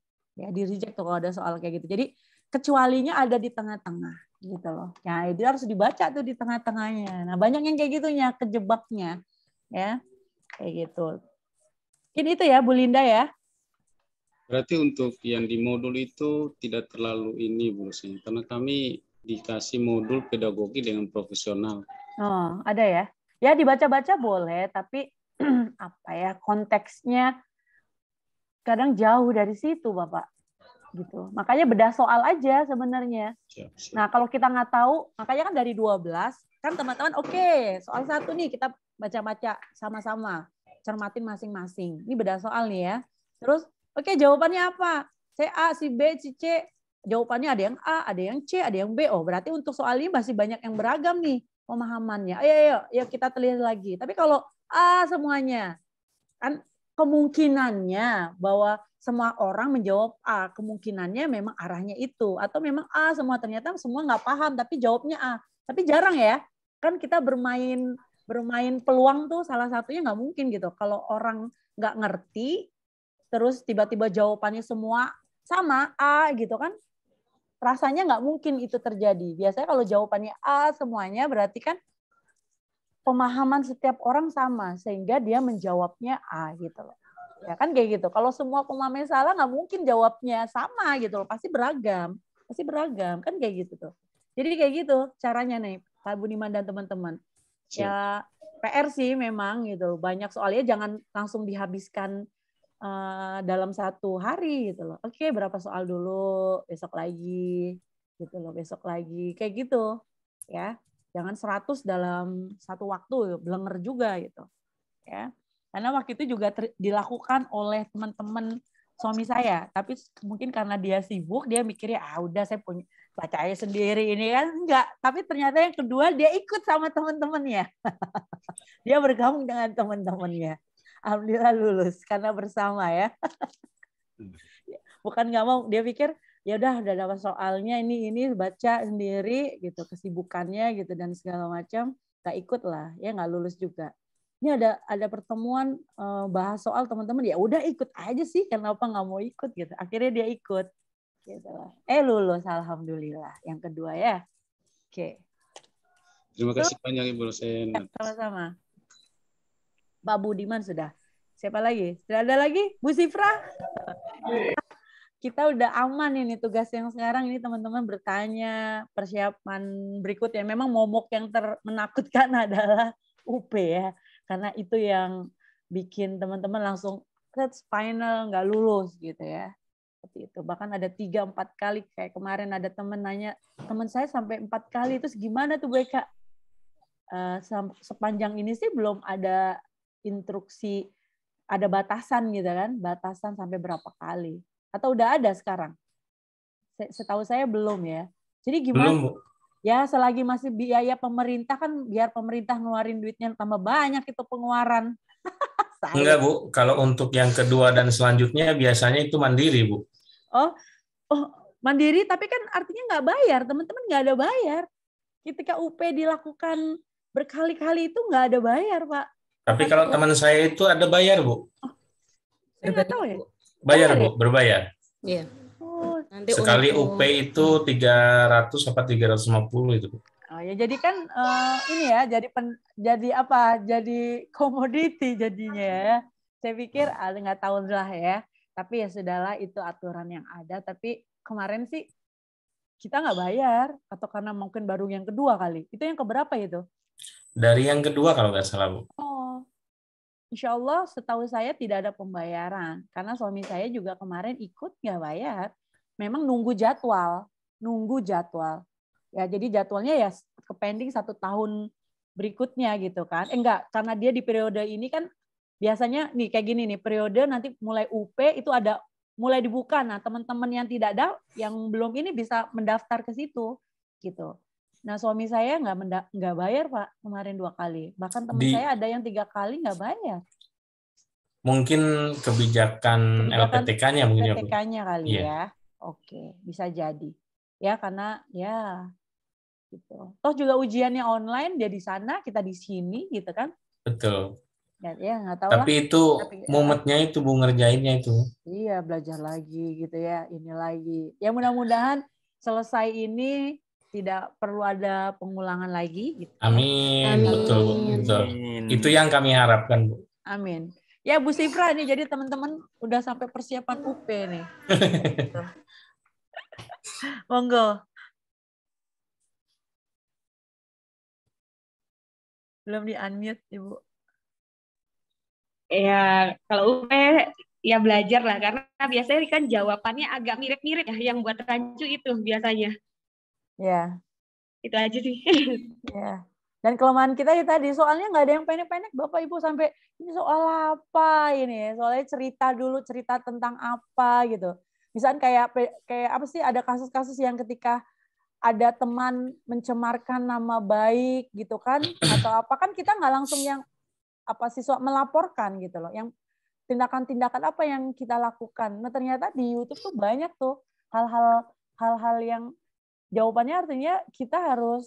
Speaker 2: tuh kalau ada soal kayak gitu. Jadi kecualinya ada di tengah-tengah gitu loh. Nah itu harus dibaca tuh di tengah-tengahnya. Nah banyak yang kayak gitunya kejebaknya ya kayak gitu. Mungkin itu ya Bu Linda ya.
Speaker 5: Berarti untuk yang di modul itu tidak terlalu ini Bu Rosen, karena kami dikasih modul pedagogi dengan profesional.
Speaker 2: Oh, ada ya? Ya dibaca-baca boleh, tapi apa ya konteksnya kadang jauh dari situ, Bapak. Gitu. Makanya bedah soal aja sebenarnya. Siap. Nah, kalau kita nggak tahu, makanya kan dari 12, kan teman-teman oke, soal 1 nih kita baca-baca sama-sama, cermatin masing-masing. Ini bedah soal nih ya. Terus, oke, jawabannya apa? Si A, si B, si C. Jawabannya ada yang A, ada yang C, ada yang B. Oh, berarti untuk soal ini masih banyak yang beragam nih pemahamannya. Ayo kita teliti lagi. Tapi kalau A semuanya, kan kemungkinannya bahwa semua orang menjawab A, kemungkinannya memang arahnya itu. Atau memang A semua, ternyata semua nggak paham, tapi jawabnya A. Tapi jarang ya, kan kita bermain peluang tuh salah satunya nggak mungkin gitu. Kalau orang nggak ngerti, terus tiba-tiba jawabannya semua sama A gitu kan, rasanya nggak mungkin itu terjadi. Biasanya kalau jawabannya A semuanya berarti kan pemahaman setiap orang sama sehingga dia menjawabnya A gitu loh. Ya kan kayak gitu. Kalau semua pemahaman salah nggak mungkin jawabnya sama gitu loh. Pasti beragam kan kayak gitu tuh. Jadi kayak gitu caranya nih Pak Budiman dan teman-teman. Ya PR sih memang gitu. Banyak soalnya jangan langsung dihabiskan dalam 1 hari gitu loh. Oke, berapa soal dulu, besok lagi gitu loh, besok lagi kayak gitu ya. Jangan 100 dalam 1 waktu, blenger juga gitu ya. Karena waktu itu juga dilakukan oleh teman-teman suami saya, tapi mungkin karena dia sibuk, dia mikirnya udah saya punya baca aja sendiri ini kan, enggak. Tapi ternyata yang kedua dia ikut sama teman-temannya. Dia bergabung dengan teman-temannya. Alhamdulillah lulus karena bersama ya. Bukan nggak mau, dia pikir ya udah dapat soalnya ini baca sendiri gitu, kesibukannya gitu dan segala macam, nggak ikut lah ya, nggak lulus juga. Ini ada pertemuan bahas soal teman-teman, ya udah ikut aja sih, kenapa nggak mau ikut gitu. Akhirnya dia ikut gitu lah. Lulus alhamdulillah yang kedua ya. Oke.
Speaker 5: Terima kasih banyak Ibu Rosen.
Speaker 2: Ya, sama-sama. Pak Budiman sudah. Siapa lagi? Sudah ada lagi? Bu Sifra? Kita udah aman ini tugas yang sekarang ini teman-teman bertanya persiapan berikutnya. Memang momok yang menakutkan adalah UP ya. Karena itu yang bikin teman-teman langsung final nggak lulus gitu ya. Seperti itu. Bahkan ada 3-4 kali kayak kemarin ada teman nanya, teman saya sampai 4 kali, terus gimana tuh BK? Sepanjang ini sih belum ada instruksi, ada batasan gitu kan, batasan sampai berapa kali. Atau udah ada sekarang? Setahu saya belum ya. Jadi gimana? Belum, Bu. Ya selagi masih biaya pemerintah kan, biar pemerintah ngeluarin duitnya tambah banyak itu pengeluaran.
Speaker 3: Enggak Bu, kalau untuk yang kedua dan selanjutnya biasanya itu mandiri Bu.
Speaker 2: Oh mandiri, tapi kan artinya nggak bayar, teman-teman nggak ada bayar. Ketika UP dilakukan berkali-kali itu nggak ada bayar Pak.
Speaker 3: Tapi kalau teman saya itu ada bayar Bu.
Speaker 2: Saya nggak tahu ya.
Speaker 3: Bayar Bu, berbayar.
Speaker 6: Iya.
Speaker 3: Nanti sekali UP itu 300 apa 350 itu Bu.
Speaker 2: Oh ya, jadi kan ini ya, jadi apa? Jadi komoditi jadinya ya. Saya pikir nggak tahu lah ya. Tapi ya sudahlah, itu aturan yang ada. Tapi kemarin sih kita nggak bayar, atau karena mungkin baru yang kedua kali. Itu yang keberapa itu?
Speaker 3: Dari yang kedua kalau nggak salah Bu.
Speaker 2: Oh, insya Allah setahu saya tidak ada pembayaran. Karena suami saya juga kemarin ikut nggak bayar. Memang nunggu jadwal. Ya, jadi jadwalnya ya ke pending 1 tahun berikutnya gitu kan. Enggak, karena dia di periode ini kan biasanya nih kayak gini nih, periode nanti mulai UP itu ada mulai dibuka. Nah, teman-teman yang tidak ada, yang belum ini bisa mendaftar ke situ gitu. Nah, suami saya nggak bayar Pak kemarin 2 kali. Bahkan teman saya ada yang 3 kali nggak bayar.
Speaker 3: Mungkin kebijakan LPTK-nya mungkin ya Bu.
Speaker 2: LPTK-nya kali ya. Oke, bisa jadi. Ya karena ya gitu. Toh juga ujiannya online, dia di sana, kita di sini gitu kan.
Speaker 3: Betul.
Speaker 2: Ya nggak tahu
Speaker 3: Tapi
Speaker 2: lah.
Speaker 3: itu mumetnya itu Bu, ngerjainnya itu.
Speaker 2: Iya, belajar lagi gitu ya, ini lagi. Ya mudah-mudahan selesai ini tidak perlu ada pengulangan lagi. Gitu.
Speaker 3: Amin. Betul. Itu yang kami harapkan Bu.
Speaker 2: Amin. Ya Bu Sifra nih, jadi teman-teman udah sampai persiapan UP nih. Monggo. Belum di-unmute Ibu.
Speaker 7: Ya, kalau UP ya belajar lah, karena biasanya kan jawabannya agak mirip-mirip ya, yang buat rancu itu biasanya.
Speaker 2: Ya.
Speaker 7: Itu aja sih.
Speaker 2: Ya. Dan kelemahan kita ya tadi, soalnya nggak ada yang pendek-pendek Bapak Ibu sampai ini soal apa ini, soalnya cerita dulu, cerita tentang apa gitu. Misalnya kayak apa sih, ada kasus-kasus yang ketika ada teman mencemarkan nama baik gitu kan, atau apa kan kita nggak langsung yang apa siswa melaporkan gitu loh, yang tindakan-tindakan apa yang kita lakukan. Nah ternyata di YouTube tuh banyak tuh hal-hal yang jawabannya artinya kita harus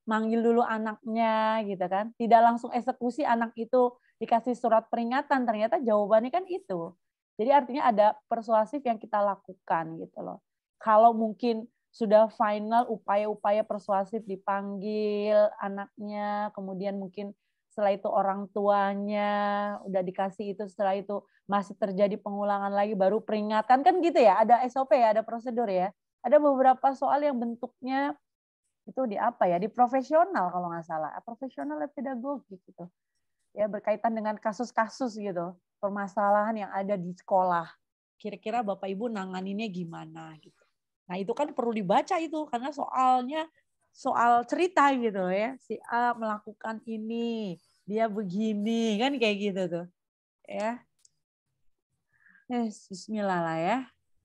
Speaker 2: manggil dulu anaknya gitu kan, tidak langsung eksekusi anak itu dikasih surat peringatan, ternyata jawabannya kan itu. Jadi artinya ada persuasif yang kita lakukan gitu loh. Kalau mungkin sudah final upaya-upaya persuasif, dipanggil anaknya, kemudian mungkin setelah itu orang tuanya udah dikasih itu, setelah itu masih terjadi pengulangan lagi, baru peringatan kan gitu ya, ada SOP ya, ada prosedur ya. Ada beberapa soal yang bentuknya itu di apa ya, di profesional kalau nggak salah, profesional pedagogi gitu ya, berkaitan dengan kasus-kasus gitu, permasalahan yang ada di sekolah, kira-kira Bapak Ibu nanganinnya gimana gitu. Nah itu kan perlu dibaca itu, karena soalnya soal cerita gitu ya, si A melakukan ini, dia begini kan, kayak gitu tuh ya. Bismillah lah ya,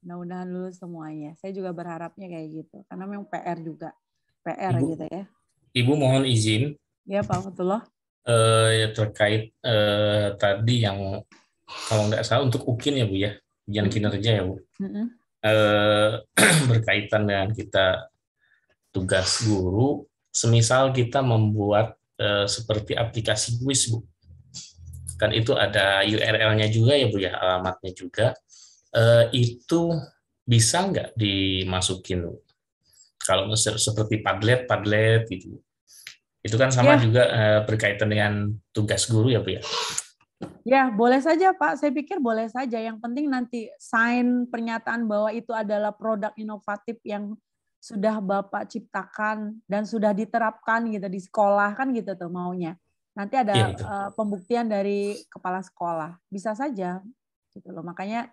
Speaker 2: mudah-mudahan lulus semuanya. Saya juga berharapnya kayak gitu, karena memang PR juga. PR
Speaker 3: Ibu,
Speaker 2: gitu ya.
Speaker 3: Ibu mohon izin.
Speaker 2: Ya Pak Fatullah.
Speaker 3: Ya terkait tadi yang kalau nggak salah untuk UKIN ya Bu ya, ujian kinerja ya Bu. Berkaitan dengan kita tugas guru, semisal kita membuat seperti aplikasi kuis Bu. Kan itu ada URL-nya juga ya Bu ya, alamatnya juga. Itu bisa nggak dimasukin Bu? Kalau seperti Padlet gitu, itu kan sama juga berkaitan dengan tugas guru ya Bu ya?
Speaker 2: Ya boleh saja Pak, saya pikir boleh saja. Yang penting nanti sign pernyataan bahwa itu adalah produk inovatif yang sudah Bapak ciptakan dan sudah diterapkan gitu di sekolah kan gitu tuh maunya. Nanti ada pembuktian dari kepala sekolah, bisa saja gitu loh. Makanya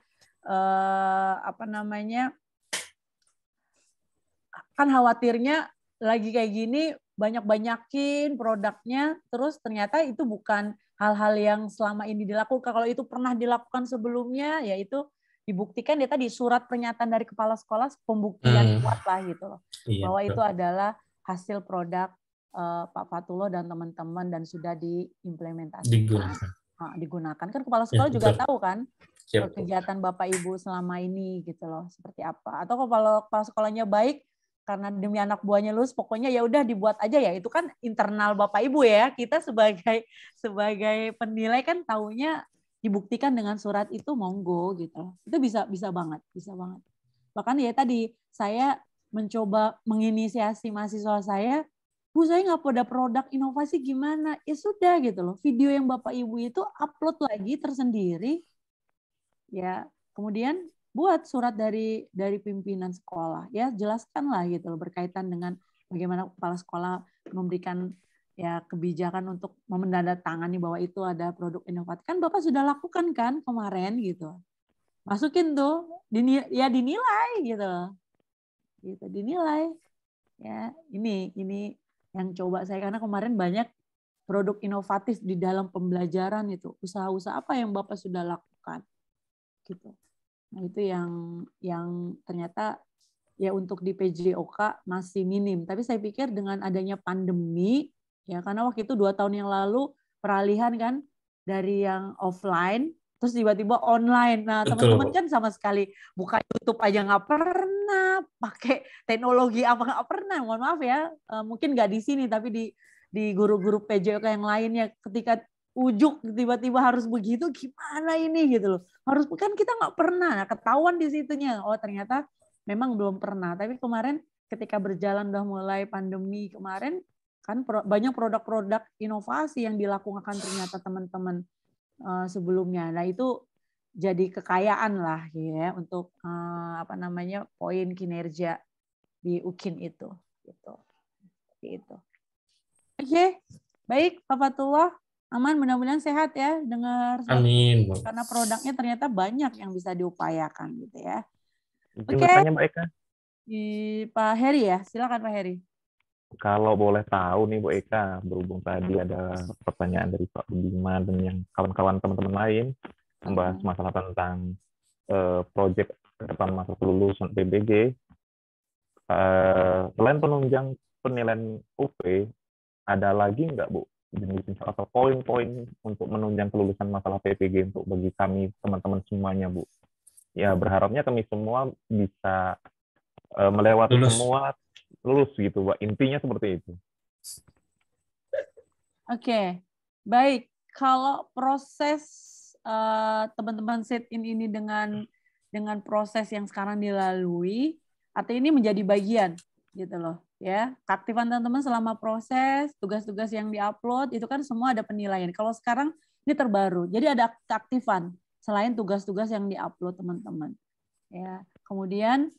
Speaker 2: kan khawatirnya lagi kayak gini banyak-banyakin produknya, terus ternyata itu bukan hal-hal yang selama ini dilakukan. Kalau itu pernah dilakukan sebelumnya, ya itu dibuktikan ya tadi surat pernyataan dari kepala sekolah, pembuktian kuat lah gitu loh, bahwa itu adalah hasil produk Pak Fatullah dan teman-teman dan sudah diimplementasikan, digunakan. Kan kepala sekolah juga tahu kan kegiatan Bapak Ibu selama ini gitu loh, seperti apa. Atau kalau kepala sekolahnya baik, karena demi anak buahnya lulus, pokoknya ya udah dibuat aja ya. Itu kan internal Bapak Ibu ya. Kita sebagai penilai kan taunya dibuktikan dengan surat itu, monggo gitu. Itu bisa banget. Bahkan ya tadi saya mencoba menginisiasi mahasiswa saya, Bu saya nggak ada produk inovasi gimana? Ya sudah gitu loh. Video yang Bapak Ibu itu upload lagi tersendiri. Ya, kemudian buat surat dari pimpinan sekolah, ya jelaskanlah gitu loh, berkaitan dengan bagaimana kepala sekolah memberikan ya kebijakan untuk menandatangani bahwa itu ada produk inovatif. Kan Bapak sudah lakukan kan kemarin gitu, masukin tuh, dinilai gitu loh, gitu dinilai. Ya ini yang coba saya, karena kemarin banyak produk inovatif di dalam pembelajaran itu. Usaha-usaha apa yang Bapak sudah lakukan? Gitu. Nah, itu yang ternyata ya untuk di PJOK masih minim. Tapi saya pikir dengan adanya pandemi, ya karena waktu itu 2 tahun yang lalu peralihan kan dari yang offline terus tiba-tiba online. Nah, teman-teman kan sama sekali buka YouTube aja nggak pernah, pakai teknologi apa nggak pernah. Mohon maaf ya, mungkin nggak di sini tapi di guru-guru PJOK yang lainnya ketika ujuk tiba-tiba harus begitu, gimana ini gitu loh. Harus kan kita nggak pernah, nah, ketahuan di situnya. Oh ternyata memang belum pernah. Tapi kemarin ketika berjalan udah mulai pandemi kemarin kan banyak produk-produk inovasi yang dilakukan ternyata teman-teman sebelumnya. Nah itu jadi kekayaan lah ya untuk poin kinerja di UKIN itu. Gitu. Itu. Oke, baik Pak Fatullah, aman, mudah-mudahan sehat ya dengar.
Speaker 3: Amin.
Speaker 2: Karena produknya ternyata banyak yang bisa diupayakan gitu ya.
Speaker 1: Oke. Bertanya Mbak Eka.
Speaker 2: Pak Heri ya, silakan Pak Heri.
Speaker 1: Kalau boleh tahu nih Bu Eka, berhubung tadi ada pertanyaan dari Pak Budiman dan yang kawan-kawan teman-teman lain membahas masalah tentang proyek depan masa kelulusan PBG, selain penunjang penilaian UP, ada lagi nggak Bu jenis atau poin-poin untuk menunjang kelulusan masalah PPG untuk bagi kami teman-teman semuanya Bu? Ya berharapnya kami semua bisa melewati semua lulus gitu, Mbak. Intinya seperti itu.
Speaker 2: Oke, baik. Kalau proses teman-teman sit-in ini dengan proses yang sekarang dilalui, artinya ini menjadi bagian gitu loh, ya. Keaktifan teman-teman selama proses, tugas-tugas yang diupload itu kan semua ada penilaian. Kalau sekarang ini terbaru, jadi ada keaktifan selain tugas-tugas yang diupload teman-teman. Ya, kemudian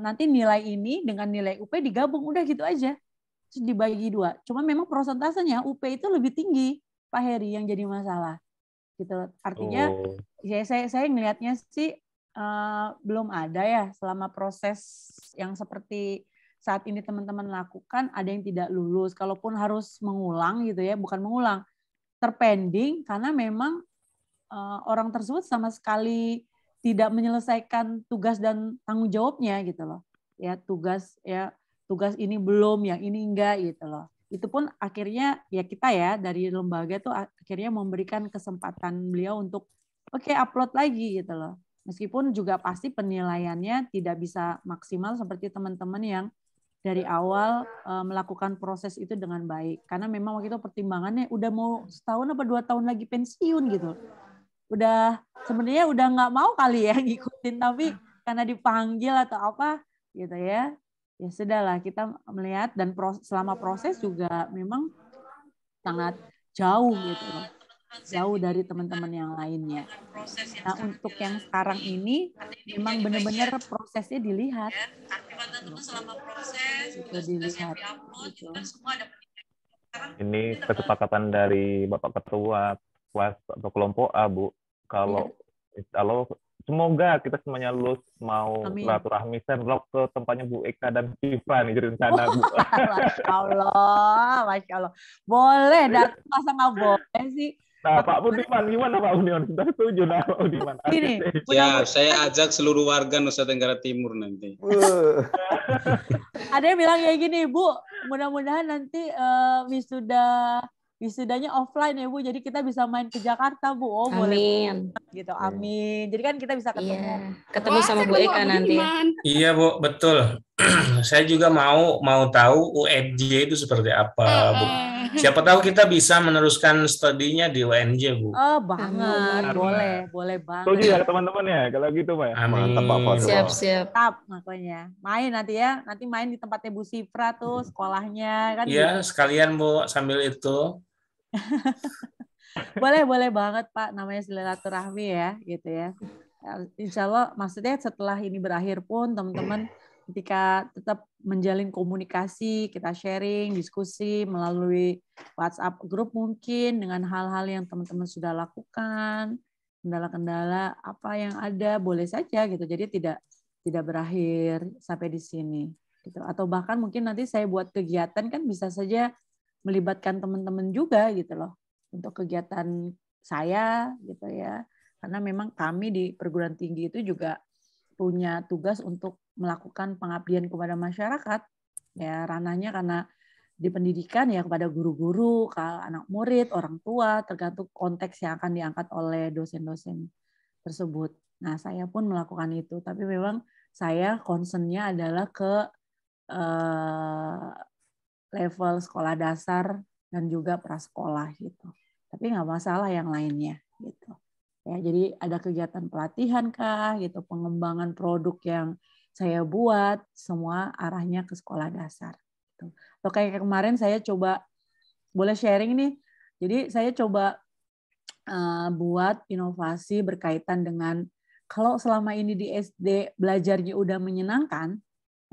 Speaker 2: nanti nilai ini dengan nilai UP digabung, udah gitu aja. Terus dibagi 2. Cuma memang prosentasenya UP itu lebih tinggi, Pak Heri, yang jadi masalah. Gitu. Artinya ya saya ngelihatnya sih belum ada ya selama proses yang seperti saat ini teman-teman lakukan ada yang tidak lulus. Kalaupun harus mengulang gitu ya, bukan mengulang, terpending karena memang orang tersebut sama sekali tidak menyelesaikan tugas dan tanggung jawabnya gitu loh. Ya tugas ini belum, yang ini enggak gitu loh. Itu pun akhirnya ya kita ya dari lembaga tuh akhirnya memberikan kesempatan beliau untuk upload lagi gitu loh. Meskipun juga pasti penilaiannya tidak bisa maksimal seperti teman-teman yang dari awal melakukan proses itu dengan baik. Karena memang waktu itu pertimbangannya udah mau 1 tahun apa 2 tahun lagi pensiun gitu. Udah sebenarnya udah nggak mau kali ya ngikutin, tapi karena dipanggil atau apa gitu ya sudahlah kita melihat dan selama proses juga memang sangat jauh gitu loh, jauh dari teman-teman yang lainnya. Nah untuk yang sekarang ini memang benar-benar prosesnya dilihat, dilihat. Gitu.
Speaker 1: Ini kesepakatan dari Bapak Ketua kelas atau kelompok A, Bu. Kalau semoga kita semuanya lulus, mau silaturahmi sendok ke tempatnya Bu Eka dan Siva nih jadi rencana, Bu.
Speaker 2: Masya Allah. Boleh, masa nggak boleh sih?
Speaker 1: Nah, Pak Budiman, gimana Pak Budiman? Sudah setuju nah Pak Budiman?
Speaker 5: Ini, ya, saya ajak seluruh warga Nusa Tenggara Timur nanti.
Speaker 2: Ada yang bilang kayak gini, Bu, mudah-mudahan nanti wisudanya offline ya Bu, jadi kita bisa main ke Jakarta Bu. Oh
Speaker 6: amin.
Speaker 2: Boleh gitu, amin. Jadi kan kita bisa ketemu.
Speaker 6: Iya. Ketemu sama Bu Eka nanti.
Speaker 3: Iya Bu, betul. Saya juga mau tahu UNJ itu seperti apa Bu. Siapa tahu kita bisa meneruskan studinya di UNJ Bu.
Speaker 2: Oh banget, boleh banget.
Speaker 1: Setuju ya teman-teman ya kalau gitu Pak.
Speaker 3: Amin.
Speaker 1: Mantap Pak Fatullah.
Speaker 6: Siap.
Speaker 2: Makanya main nanti ya, nanti main di tempatnya Bu Sifra tuh sekolahnya kan.
Speaker 3: Iya, sekalian Bu sambil itu.
Speaker 2: boleh banget Pak, namanya silaturahmi ya gitu ya. Insya Allah maksudnya setelah ini berakhir pun teman-teman ketika tetap menjalin komunikasi, kita sharing, diskusi melalui WhatsApp grup mungkin dengan hal-hal yang teman-teman sudah lakukan, kendala-kendala apa yang ada boleh saja gitu. Jadi tidak berakhir sampai di sini gitu. Atau bahkan mungkin nanti saya buat kegiatan kan bisa saja melibatkan teman-teman juga gitu loh untuk kegiatan saya gitu ya. Karena memang kami di perguruan tinggi itu juga punya tugas untuk melakukan pengabdian kepada masyarakat. Ya, ranahnya karena di pendidikan ya kepada guru-guru, ke anak murid, orang tua, tergantung konteks yang akan diangkat oleh dosen-dosen tersebut. Nah, saya pun melakukan itu, tapi memang saya concern-nya adalah ke level sekolah dasar dan juga prasekolah gitu. Tapi nggak masalah yang lainnya gitu. Ya, jadi ada kegiatan pelatihan kah gitu, pengembangan produk yang saya buat, semua arahnya ke sekolah dasar. Gitu. Atau kayak kemarin saya coba, boleh sharing nih. Jadi saya coba buat inovasi berkaitan dengan kalau selama ini di SD belajarnya udah menyenangkan,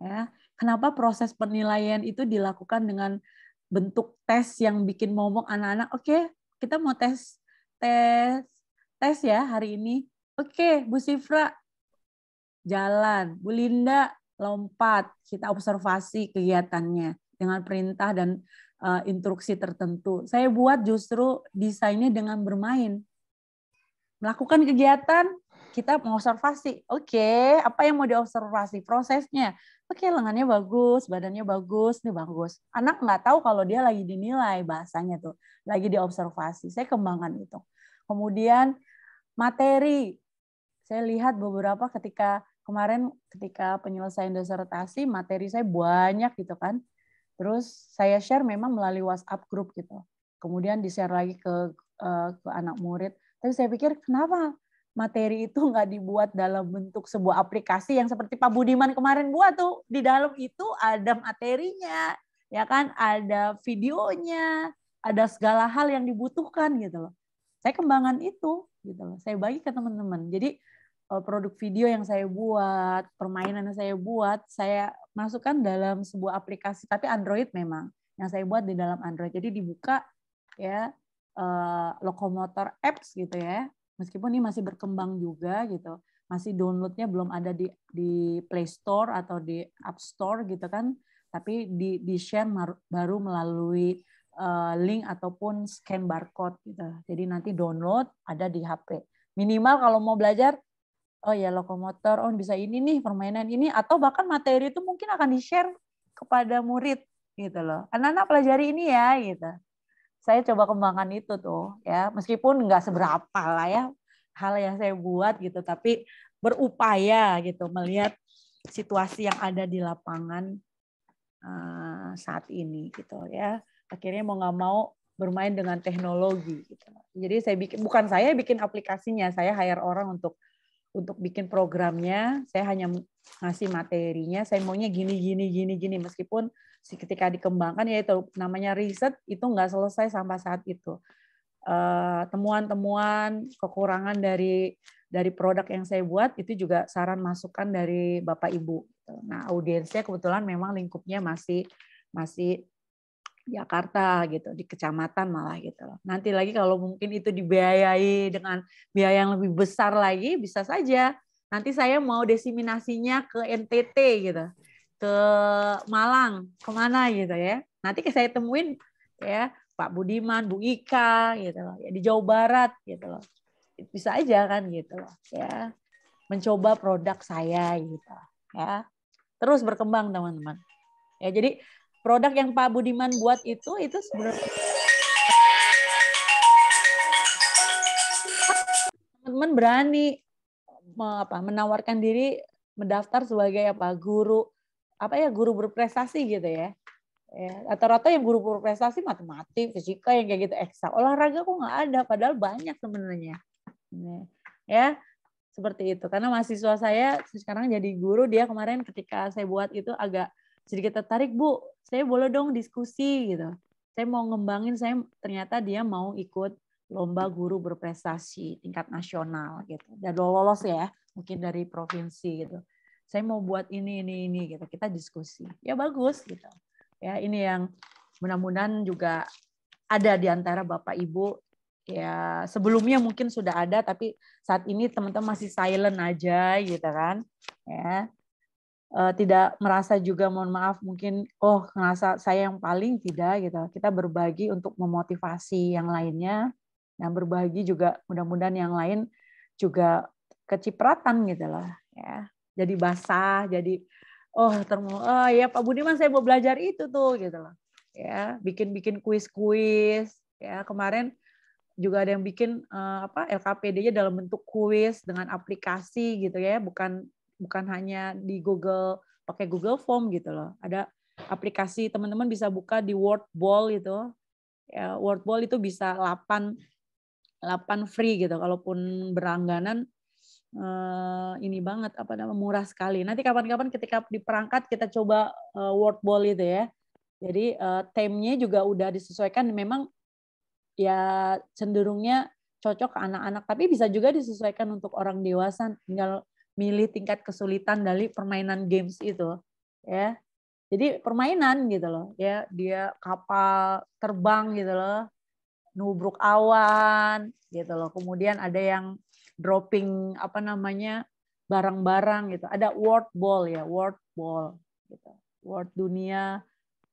Speaker 2: ya, kenapa proses penilaian itu dilakukan dengan bentuk tes yang bikin momok anak-anak? Oke, kita mau tes ya hari ini. Oke, Bu Sifra jalan, Bu Linda lompat. Kita observasi kegiatannya dengan perintah dan instruksi tertentu. Saya buat justru desainnya dengan bermain. Melakukan kegiatan, kita mengobservasi. Oke, apa yang mau diobservasi? Prosesnya. Oke, lengannya bagus, badannya bagus, ini bagus. Anak nggak tahu kalau dia lagi dinilai bahasanya tuh, lagi diobservasi. Saya kembangkan itu. Kemudian materi. Saya lihat beberapa ketika kemarin ketika penyelesaian disertasi, materi saya banyak gitu kan. Terus saya share memang melalui WhatsApp group gitu. Kemudian di-share lagi ke anak murid. Tapi saya pikir kenapa materi itu nggak dibuat dalam bentuk sebuah aplikasi yang seperti Pak Budiman kemarin buat tuh. Di dalam itu ada materinya, ya kan, ada videonya, ada segala hal yang dibutuhkan gitu loh. Saya kembangkan itu gitu loh. Saya bagi ke teman-teman. Jadi produk video yang saya buat, permainan yang saya buat, saya masukkan dalam sebuah aplikasi, tapi Android memang yang saya buat di dalam Android. Jadi dibuka ya Lokomotor apps gitu ya. Meskipun ini masih berkembang juga gitu, masih downloadnya belum ada di Play Store atau di App Store gitu kan, tapi di share baru melalui link ataupun scan barcode gitu. Jadi nanti download ada di HP. Minimal kalau mau belajar, oh ya Lokomotor, oh bisa ini nih permainan ini, atau bahkan materi itu mungkin akan di-share kepada murid gitu loh. Anak-anak pelajari ini ya gitu. Saya coba kembangkan itu tuh ya, meskipun nggak seberapa lah ya hal yang saya buat gitu, tapi berupaya gitu melihat situasi yang ada di lapangan saat ini gitu ya. Akhirnya mau nggak mau bermain dengan teknologi gitu. Jadi saya bukan saya bikin aplikasinya, saya hire orang untuk bikin programnya, saya hanya ngasih materinya, saya maunya gini. Meskipun ketika dikembangkan, ya itu namanya riset, itu nggak selesai sampai saat itu. Temuan-temuan, kekurangan dari produk yang saya buat, itu juga saran masukan dari Bapak Ibu. Nah, audiensnya kebetulan memang lingkupnya masih Jakarta gitu, di kecamatan malah gitu. Nanti lagi kalau mungkin itu dibiayai dengan biaya yang lebih besar lagi, bisa saja. Nanti saya mau desiminasinya ke NTT gitu, ke Malang, kemana gitu ya. Nanti saya temuin ya Pak Budiman, Bu Ika gitu loh, ya di Jawa Barat gitu loh. Bisa aja kan gitu loh ya. Mencoba produk saya gitu ya. Terus berkembang teman-teman. Ya jadi produk yang Pak Budiman buat itu sebenarnya teman-teman berani menawarkan diri mendaftar sebagai guru berprestasi gitu ya. Rata-rata yang guru berprestasi matematik, fisika yang kayak gitu eksak. Olahraga kok nggak ada, padahal banyak sebenarnya. Ya, seperti itu. Karena mahasiswa saya sekarang jadi guru, dia kemarin ketika saya buat itu agak sedikit tertarik, Bu, saya boleh dong diskusi gitu. Saya mau ngembangin, ternyata dia mau ikut lomba guru berprestasi tingkat nasional gitu. Dan lolos ya, mungkin dari provinsi gitu. Saya mau buat ini gitu. Kita diskusi. Ya bagus gitu. Ya ini yang mudah-mudahan juga ada di antara Bapak Ibu. Ya sebelumnya mungkin sudah ada, tapi saat ini teman-teman masih silent aja gitu kan. Ya. tidak merasa juga, mohon maaf, mungkin ngerasa saya yang paling, tidak gitu. Kita berbagi untuk memotivasi yang lainnya, dan berbagi juga mudah-mudahan yang lain juga kecipratan gitu loh ya. Jadi basah, jadi ya Pak Budiman saya mau belajar itu tuh gitu loh. Ya, bikin kuis-kuis ya. Kemarin juga ada yang bikin LKPD-nya dalam bentuk kuis dengan aplikasi gitu ya, bukan hanya di Google, pakai Google Form gitu loh. Ada aplikasi, teman-teman bisa buka di Wordball itu. Ya, Wordball itu bisa 8 free gitu. Kalaupun berlangganan ini banget murah sekali. Nanti kapan-kapan ketika di perangkat kita coba Wordball itu ya. Jadi temanya juga udah disesuaikan, memang ya cenderungnya cocok ke anak-anak, tapi bisa juga disesuaikan untuk orang dewasa, tinggal milih tingkat kesulitan dari permainan games itu ya. Jadi permainan gitu loh ya, dia kapal terbang gitu loh, nubruk awan gitu loh, kemudian ada yang dropping barang-barang gitu, ada word ball ya, word ball gitu, word dunia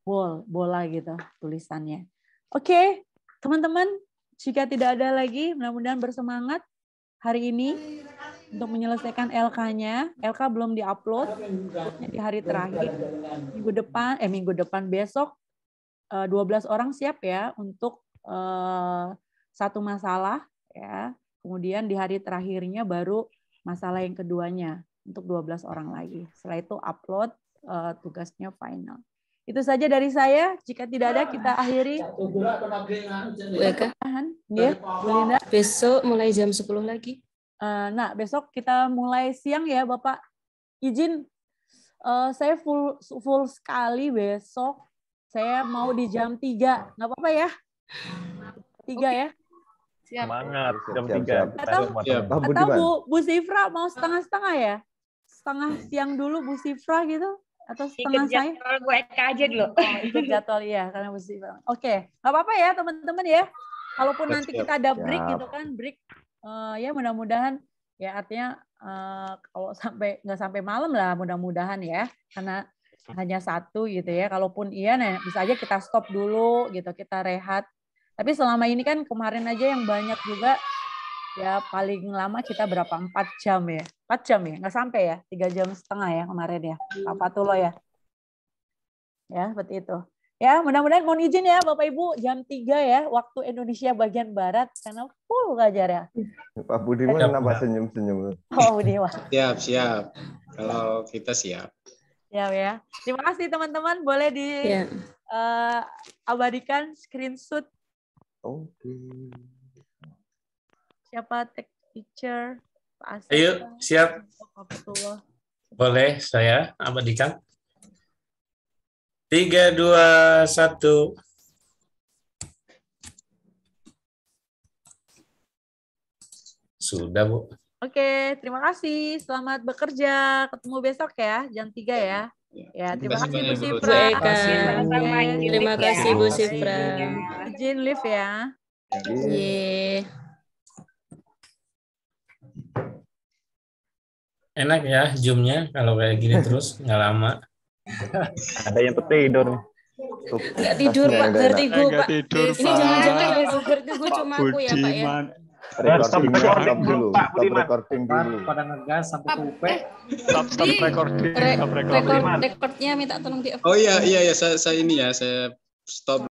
Speaker 2: ball, bola gitu tulisannya. Oke, teman-teman, jika tidak ada lagi, mudah-mudahan bersemangat hari ini untuk menyelesaikan LK-nya. LK belum diupload di hari terakhir. Minggu depan besok 12 orang siap ya untuk satu masalah ya. Kemudian di hari terakhirnya baru masalah yang keduanya untuk 12 orang lagi. Setelah itu upload tugasnya final. Itu saja dari saya. Jika tidak ada, kita akhiri.
Speaker 6: Bu Eka,
Speaker 2: ya, Bu Linda.
Speaker 6: Besok mulai jam 10 lagi.
Speaker 2: Nah, besok kita mulai siang ya, Bapak. Izin, saya full sekali besok. Saya mau di jam 3. Nggak apa-apa ya? 3 ya?
Speaker 4: Siap.
Speaker 1: Semangat, jam 3.
Speaker 2: Atau Bu Sifra mau setengah-setengah ya? Setengah siang dulu Bu Sifra gitu? Atau setengah saya?
Speaker 7: Ikut jadwal Bu Eka aja dulu.
Speaker 2: Ikut jadwal ya, karena Bu Sifra. Oke, nggak apa-apa ya teman-teman ya. Kalaupun nanti kita ada break gitu kan, break ya mudah-mudahan ya, artinya kalau nggak sampai malam lah mudah-mudahan ya, karena hanya satu gitu ya. Kalaupun iya, nah bisa aja kita stop dulu gitu, kita rehat. Tapi selama ini kan kemarin aja yang banyak juga ya, paling lama kita berapa? 4 jam ya? 4 jam ya? Nggak sampai ya? 3 jam setengah ya kemarin ya? Pak Fatullah ya? Ya, seperti itu. Ya, mudah-mudahan mohon izin ya Bapak Ibu, jam 3 ya, waktu Indonesia bagian Barat, karena full ngajar ya.
Speaker 8: Pak Budiman kenapa senyum-senyum?
Speaker 2: Oh, Budiman.
Speaker 5: Siap. Kalau kita siap.
Speaker 2: Siap ya. Terima kasih teman-teman, boleh abadikan screenshot.
Speaker 8: Oke.
Speaker 2: Siapa tech teacher? Pak Asep.
Speaker 3: Ayo, siap. Boleh saya abadikan? 3, 2, 1. Sudah, Bu.
Speaker 2: Oke, terima kasih. Selamat bekerja. Ketemu besok ya, jam 3 ya. Ya, terima kasih Bu Sifra.
Speaker 6: Terima kasih Bu Sifra.
Speaker 2: Izin live ya.
Speaker 3: Enak ya Zoom-nya kalau kayak gini terus, nggak lama.
Speaker 1: Ada yang tidur.
Speaker 6: Nggak tidur Pak, vertigo Pak. Ini jangan-jangan vertigo cuma aku ya Pak ya.
Speaker 8: Recording dulu.
Speaker 9: Pada ngegas sampai kupe.
Speaker 6: Stop recording. Rekornya minta tolong di.
Speaker 5: Oh iya, saya ini ya, saya stop.